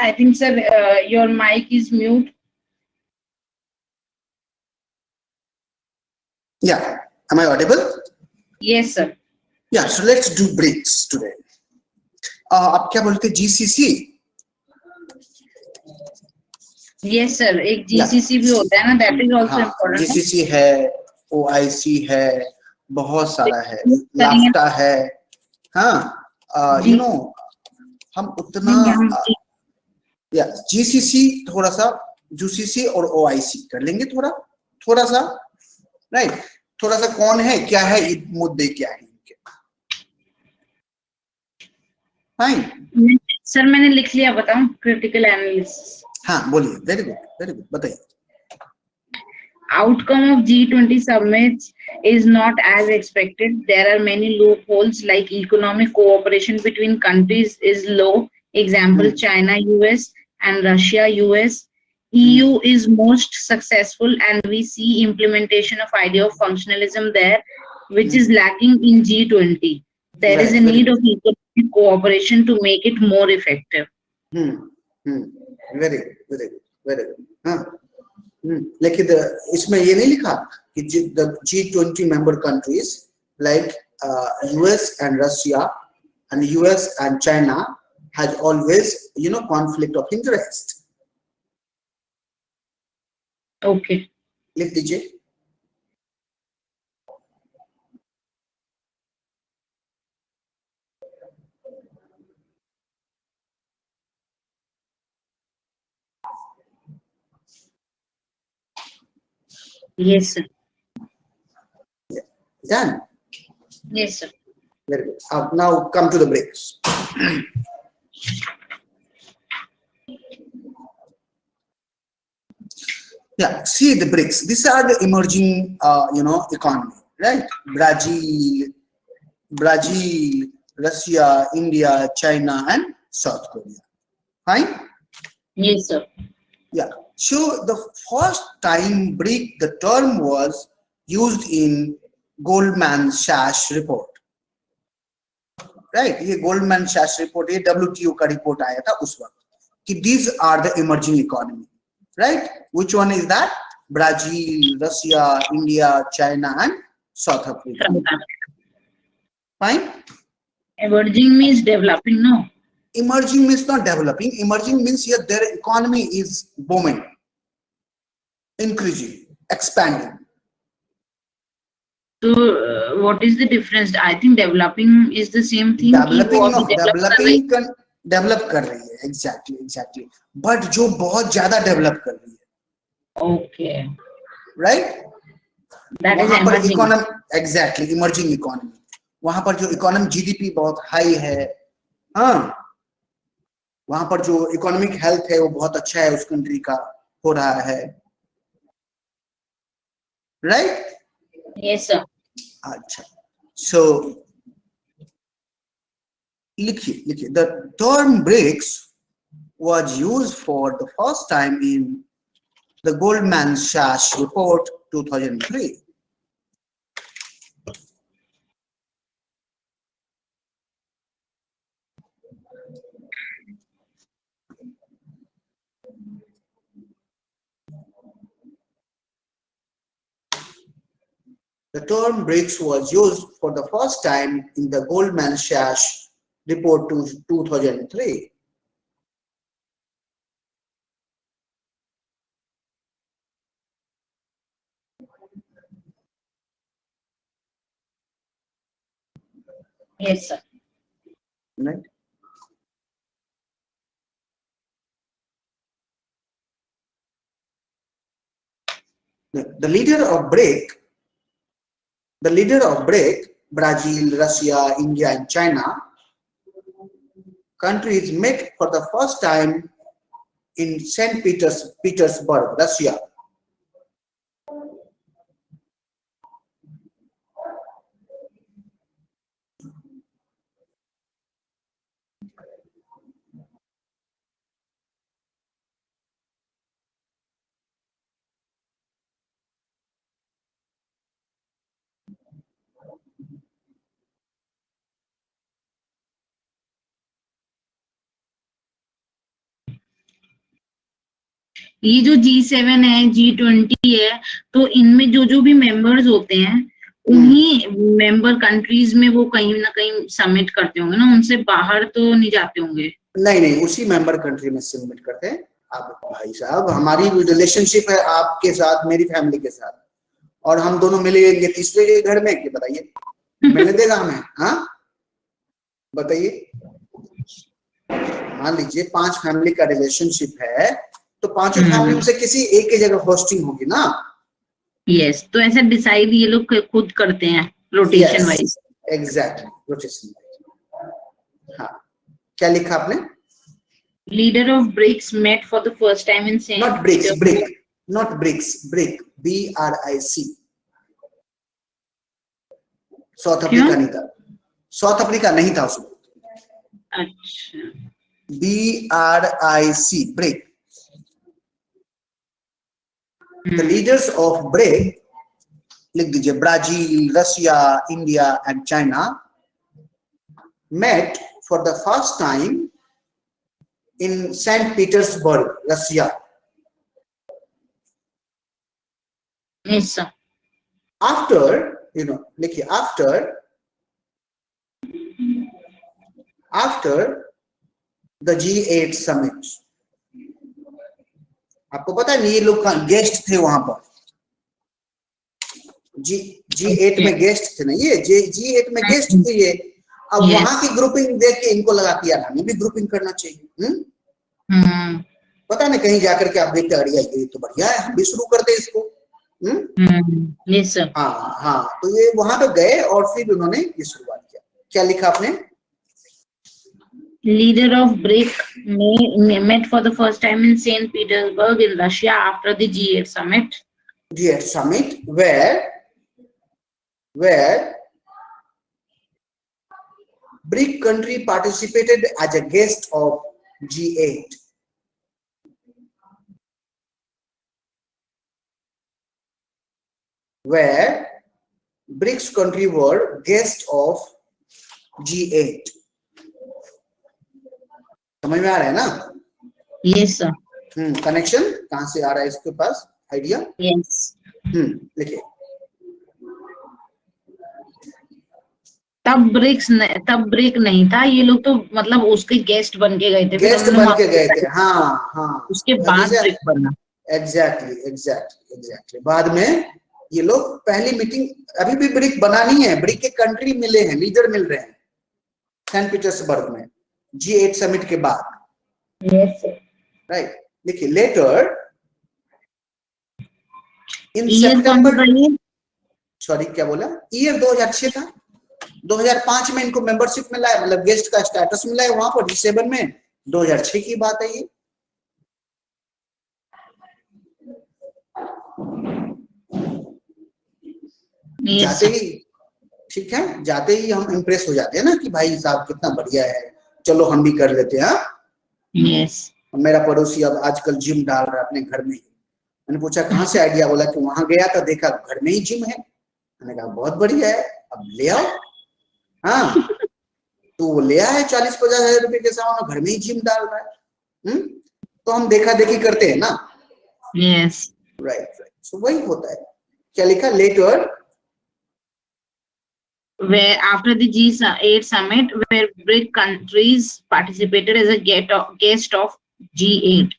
I think, sir, your mic is mute. Yeah. Am I audible? Yes, sir. Yeah. So let's do BRICS today. आप क्या बोलते हैं GCC? Yes, sir. एक GCC भी होता है ना, that is also important. GCC है, OIC है, बहुत सारा है, लाफ्टा है, हाँ, you know, हम उतना या GCC थोड़ा सा GCC और OIC कर लेंगे थोड़ा सा, राइट? थोड़ा सा कौन है, क्या है, मुद्दे क्या है इनके, फाइन? सर मैंने लिख लिया, बताऊं? Critical analysis. हाँ बोलिए, वेरी गुड, बताइए। Outcome of G20 summit is not as expected. There are many loopholes, like economic cooperation between countries is low. Example, China, US, and Russia, US. EU is most successful, and we see implementation of idea of functionalism there, which is lacking in G20. There is a need of economic cooperation to make it more effective. Very good. हाँ. लेकिन इसमें ये नहीं लिखा कि the G20 member countries like US and Russia and US and China has always, you know, conflict of interest. Okay. लिख दीजिए. Yes, sir. Yeah. Done. Yes, sir. Very good. Now come to the BRICS. Yeah, see the BRICS. These are the emerging, you know, economy, right? Brazil, Russia, India, China, and South Korea. Fine? Yes, sir. Yeah. So the first time the term was used in Goldman Sachs report. Right? ये Goldman Sachs report, ये WTO का report आया था उस वक्त कि these are the emerging economy. Right? Which one is that? Brazil, Russia, India, China, and South Africa. Fine? Emerging means developing, no? Emerging means not developing. Emerging means here their economy is booming, increasing, expanding. So what is the difference? I think developing is the same thing. Develop कर रही है, exactly. But जो बहुत ज़्यादा develop कर रही है. Okay. Right? That is emerging. Exactly, emerging economy. वहाँ पर जो economy GDP बहुत high है, हाँ, वहाँ पर जो economic health है वो बहुत अच्छा है उस country का हो रहा है. Right? Yes, sir. अच्छा. So लिखिए, the term BRICS was used for the first time in the Goldman Sachs report 2003. The term BRICS was used for the first time in the Goldman Sachs report 2003. Yes, sir. Right? The leader of BRIC, Brazil, Russia, India, and China, countries met for the first time in St. Petersburg, Russia. ये जो G7 है, G20 है, तो इनमें जो जो भी members होते हैं उन्हीं मेंबर कंट्रीज में वो कहीं ना कहीं सबमिट करते होंगे ना, उनसे बाहर तो नहीं जाते होंगे? नहीं नहीं, उसी मेंबर कंट्री में सबमिट करते हैं। आप भाई साहब, हमारी रिलेशनशिप है आपके साथ, मेरी फैमिली के साथ, और हम दोनों मिलेंगे तीसरे के घर में, क्या बताइए मिलने देगा हमें? हाँ बताइए। मान लीजिए 5 फैमिली का रिलेशनशिप है, तो पांचों फैमिली में से किसी एक की जगह होस्टिंग होगी ना। यस, तो ऐसा डिसाइड ये लोग खुद करते हैं रोटेशन वाइज। Exactly, rotation. हाँ, क्या लिखा आपने? Leader of BRICS met for the first time in St. Not BRICS, Petersburg. Brick, not BRICS, brick, BRIC। South Africa नहीं था, साउथ अफ्रीका नहीं था उसमें। अच्छा, BRIC, brick. The leaders of BRIC, लिख दीजिए, Brazil, Russia, India and China, met for the first time in St. Petersburg, Russia. yes sir. After, देखिए, after the G8 summit, आपको पता है ये लोग गेस्ट थे वहां पर, G8 में गेस्ट थे ना, ये G8 में गेस्ट थे ये। अब वहां की ग्रुपिंग देख के इनको लगा कि यार हमें भी ग्रुपिंग करना चाहिए। पता नहीं कहीं जाकर के आप देखते, अड़िया ये तो बढ़िया है, हम भी शुरू करते इसको। Yes sir. हाँ हाँ, तो ये वहां पे गए और फिर उन्होंने ये शुरुआत किया। क्या लिखा आपने? Leader of BRIC met for the first time in St. Petersburg in Russia after the G8 summit. G8 summit, where BRIC country participated as a guest of G8. Where BRICS country were guest of G8. समझ में आ रहा है ना? Yes sir. Connection कहां से आ रहा है इसके पास आइडिया? Yes. देखिए, तब ब्रिक नहीं था, ये लोग तो मतलब उसके गेस्ट बन के गए थे, गेस्ट बन के गए थे। हाँ हाँ, उसके बाद ब्रिक बना। एग्जैक्टली बाद में ये लोग पहली मीटिंग, अभी भी ब्रिक बना नहीं है, ब्रिक के कंट्री मिले हैं, लीडर मिल रहे हैं सेंट पीटर्सबर्ग में G8 समिट के बाद। यस राइट, देखिए, लेटर इन ईयर सितंबर, सॉरी क्या बोला, ईयर 2006 था। 2005 में इनको मेंबरशिप मिला है, मतलब गेस्ट का स्टेटस मिला है वहां पर G7 में। 2006 की बात है ये। जाते ही, ठीक है, जाते ही हम इम्प्रेस हो जाते हैं ना कि भाई साहब कितना बढ़िया है, चलो हम भी कर लेते हैं। यस। मेरा पड़ोसी अब आजकल जिम डाल रहा है अपने घर में ही। मैंने पूछा कहाँ से आइडिया, बोला कि वहां गया तो देखा घर में ही जिम है। मैंने कहा बहुत बढ़िया है, अब ले आओ। हाँ, तो वो ले आया 40-50 हजार रुपए के सामान, घर में ही जिम डाल रहा है। तो हम देखा देखी करते हैं ना। यस, राइट, सो वही होता है। क्या लिखा? Letter, where after the G8 summit, where BRIC countries participated as a guest of G8.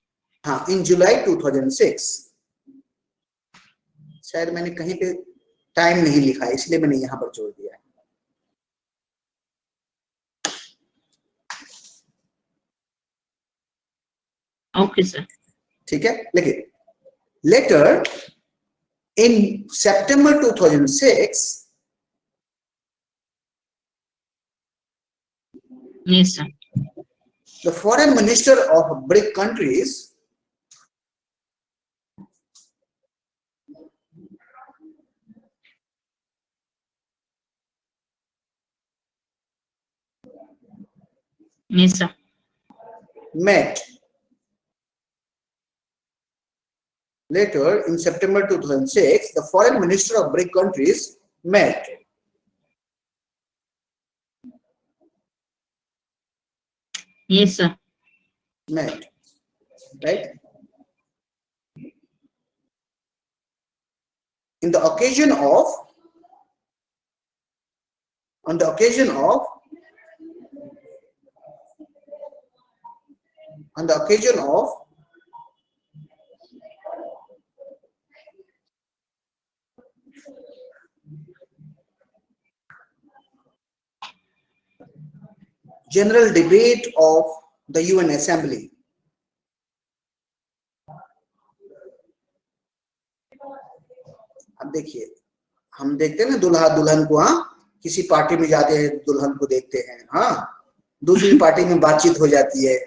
हाँ, इन जुलाई 2006। शायद मैंने कहीं पे टाइम नहीं लिखा है, इसलिए मैंने यहाँ पर जोड़ दिया है। ओके सर, ठीक है, लिखिए, letter in September 2006, yes sir, the foreign minister of BRIC countries yes sir, met later in September 2006. The foreign minister of BRIC countries met yes sir, right? in the occasion of on the occasion of general debate of the UN Assembly. अब देखिए, हम देखते हैं ना दुल्हा दुल्हन को, हाँ किसी पार्टी में जाते हैं, दुल्हन को देखते हैं, हाँ दूसरी पार्टी में बातचीत हो जाती है,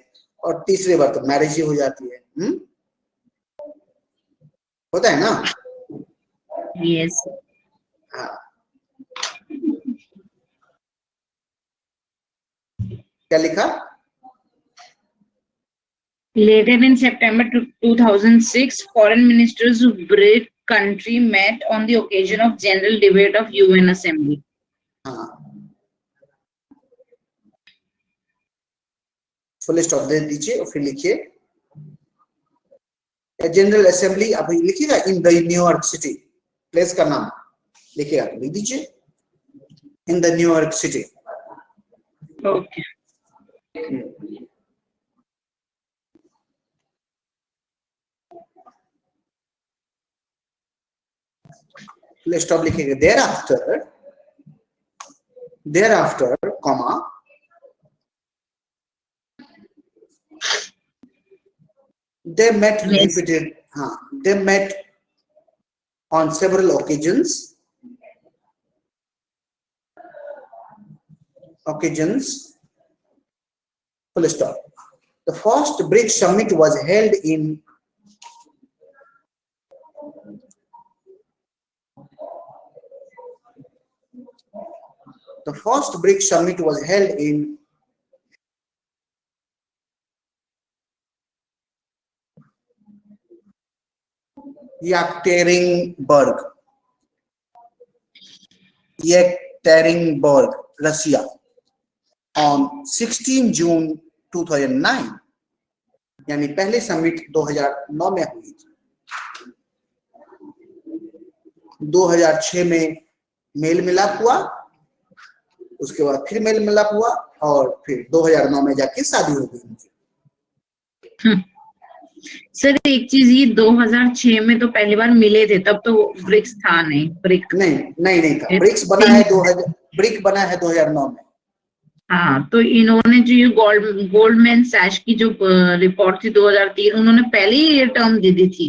और तीसरी बार तो मैरिज ही हो जाती है। होता है ना? Yes. हाँ, क्या लिखा? Later in September 2006, foreign ministers of BRICS country met on the occasion of general debate of UN Assembly. हाँ, फुल स्टॉप दे दीजिए और फिर लिखिए जनरल असेंबली। आप लिखिएगा in the New York city, place का नाम लिखिएगा तो लिख दीजिए in the New York city. Okay. Full stop लिखिएगा। thereafter comma they met repeated, they met on several occasions, full stop. The first BRICS summit was held in Yekaterinburg, Russia on 16 June 2009, यानी पहले summit 2009 में हुई थी। 2006 में mail मिलाप हुआ, उसके बाद फिर मेल मिलाप हुआ, और फिर 2009 में जाके शादी हो गई उनकी। सर एक चीज, ये 2006 में तो पहली बार मिले थे, तब तो ब्रिक्स था नहीं। नहीं था। ब्रिक्स बना है 2009 में। हाँ, तो इन्होंने जो ये गोल्डमैन सैश की जो रिपोर्ट थी 2003, उन्होंने पहले ही ये टर्म दे दी थी।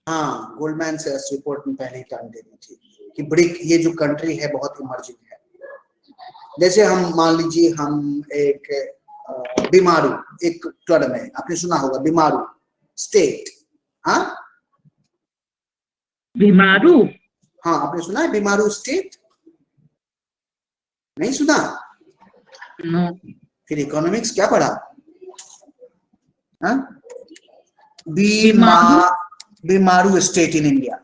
हाँ, गोल्डमैन सैश रिपोर्ट में पहले ही टर्म दे दी थी कि ब्रिक ये जो कंट्री है बहुत इमर्जिंग है। जैसे हम मान लीजिए हम एक बीमारू, एक टर्म है, आपने सुना होगा बीमारू स्टेट। हाँ, बीमारू, हाँ आपने सुना है बीमारू स्टेट? नहीं सुना? नो। फिर इकोनॉमिक्स क्या पढ़ा? बीमारू state in India,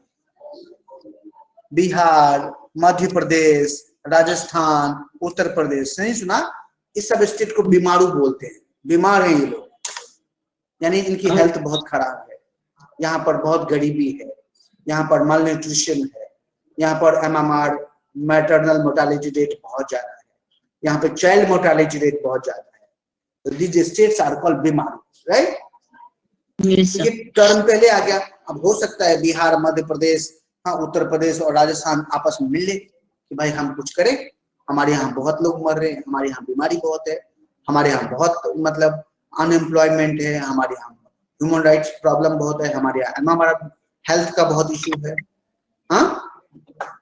Bihar, Madhya Pradesh, Rajasthan, Uttar Pradesh, नहीं सुना? इस सब स्टेट को बीमारू बोलते हैं। बीमार हैं ये लोग, यानी इनकी हेल्थ बहुत खराब है। यहाँ पर बहुत गरीबी है, यहाँ पर माल न्यूट्रिशन है, यहाँ पर MMR मैटरनल मोर्टालिटी रेट बहुत ज्यादा है, यहाँ पे चाइल्ड मोर्टालिटी रेट बहुत ज्यादा है। तो these states are called BIMARU, right? ये टर्म पहले आ गया। अब हो सकता है बिहार, मध्य प्रदेश, उत्तर प्रदेश और राजस्थान आपस में मिल ले कि भाई हम कुछ करें, हमारे यहाँ बहुत लोग मर रहे हैं, हमारे यहाँ बीमारी बहुत है, हमारे यहाँ बहुत मतलब अनएम्प्लॉयमेंट है, हमारे यहाँ ह्यूमन राइट्स प्रॉब्लम बहुत है, हमारे यहाँ हमारा हेल्थ का बहुत इशू है।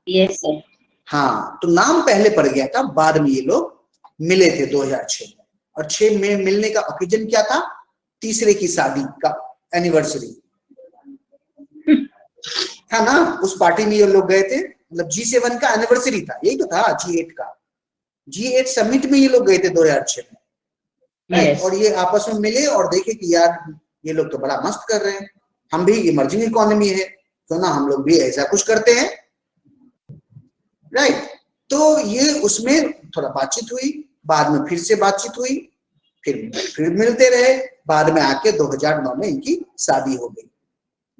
Yes sir. हाँ, तो नाम पहले पड़ गया था, बाद में ये लोग मिले थे 2006 में। और 6 में मिलने का ओकेजन क्या था? तीसरे की शादी का एनिवर्सरी था ना। उस पार्टी में ये लोग गए थे, मतलब G7 का एनिवर्सरी था, यही तो था G8 का। G8 समिट में ये लोग गए थे 2006 में। yes. और ये आपस में मिले और देखे कि यार ये लोग तो बड़ा मस्त कर रहे हैं, हम भी इमर्जिंग इकोनॉमी है तो ना हम लोग भी ऐसा कुछ करते हैं, राइट? तो ये उसमें थोड़ा बातचीत हुई, बाद में फिर से बातचीत हुई, फिर मिलते रहे, बाद में आके 2009 में इनकी शादी हो गई।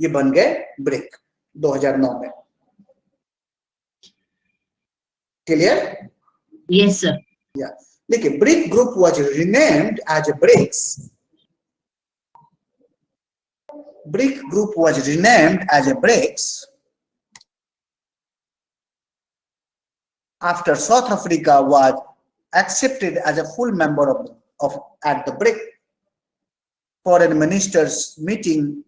ये बन गए ब्रिक 2009 में। Clear? Yes, sir. Yeah. देखिए, BRIC group was renamed as a BRICS. BRIC group was renamed as a BRICS after South Africa was accepted as a full member of at the BRIC foreign ministers meeting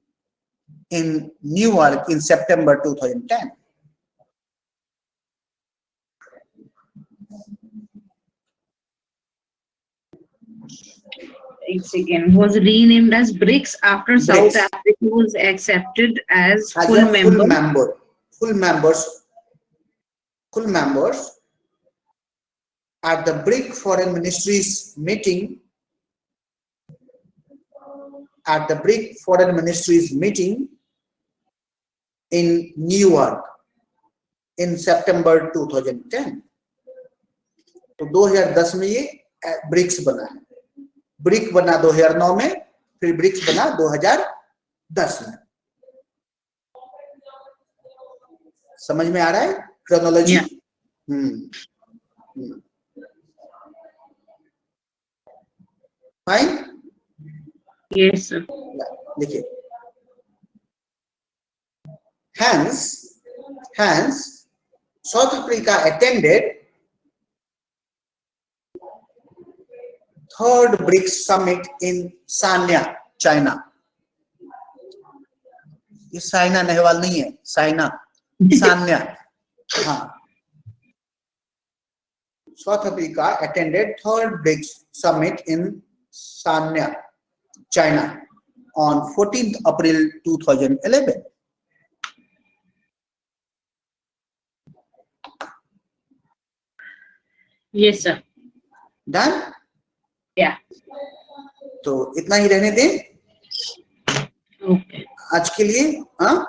in Newark in September 2010. Again, was renamed as BRICS after BRICS. South Africa was accepted as full member. Full members at the BRIC foreign ministries meeting in Newark in September 2010. तो 2010 में ये BRICS बना है. Brick बना 2009 में, फिर BRICS बना 2010 में. समझ में आ रहा है क्रोनोलॉजी? फाइन? Yes, sir. देखिए, hence South Africa attended third BRICS summit in Sanya, China. ये साइना नेहवाल नहीं है, सान्या. हाँ. South Africa attended third BRICS summit in Sanya, China on 14th April 2011. Yes, sir. Done? Yeah. तो इतना ही रहने दें Okay. आज के लिए. हाँ,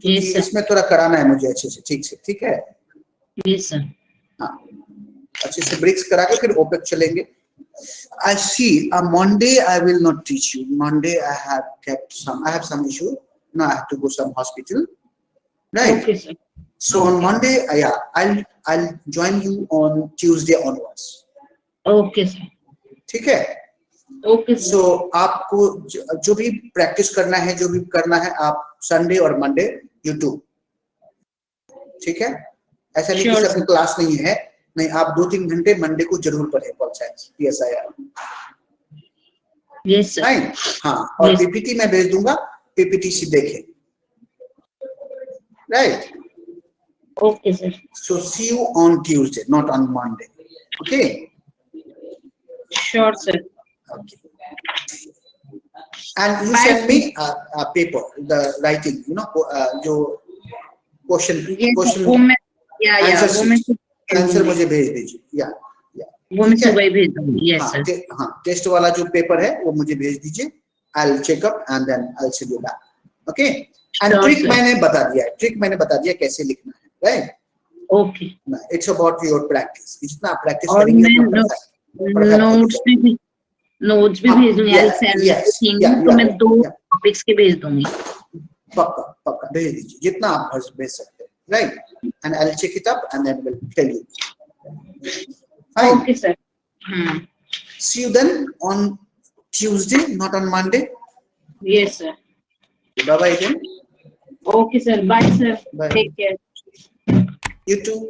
Yes, sir. इसमें थोड़ा कराना है मुझे अच्छे से. ठीक है? Yes, sir. हाँ, अच्छे से ब्रिक्स करा के फिर ओपेक चलेंगे. I see. On Monday I will not teach you. Monday I have some issue. Now I have to go some hospital. Right? Okay, sir. So on Monday, I'll join you on Tuesday onwards. Okay, sir. ठीक है? Okay, sir. So आपको जो भी practice करना है, जो भी करना है, आप संडे और मंडे you do. ठीक है? ऐसा नहीं कि सबकी क्लास नहीं है. नहीं, आप 2-3 घंटे मंडे को जरूर पढ़ें pol science PSIR. Yes, sir. Fine? हाँ, और PPT मैं भेज दूंगा, PPT से देखें. Right? Okay, sir. So see you on Tuesday, not on Monday. Okay? Sure, sir. Okay. And you send me a paper, the writing, जो question answer मुझे भेज दीजिए. Yeah. वो मैं सुबह भेज दूँगी. Yes, sir. हाँ, टेस्ट वाला जो पेपर है वो मुझे भेज दीजिए. I'll check up and then I'll send you back. Okay? And trick मैंने बता दिया कैसे लिखना है. Right? Okay. It's about your practice. जितना आप प्रैक्टिस करेंगे नोट्स भी भेज दूंगी. तो मैं 2 टॉपिक्स के भेज दूंगी. पक्का भेज दीजिए जितना आप भेज सकते हैं. Right? And I'll check it up and then we'll tell you. Fine. Okay, sir. See you then on Tuesday, not on Monday. Yes, sir. Bye bye then. Okay, sir. Bye, sir. Bye. Take care. You too.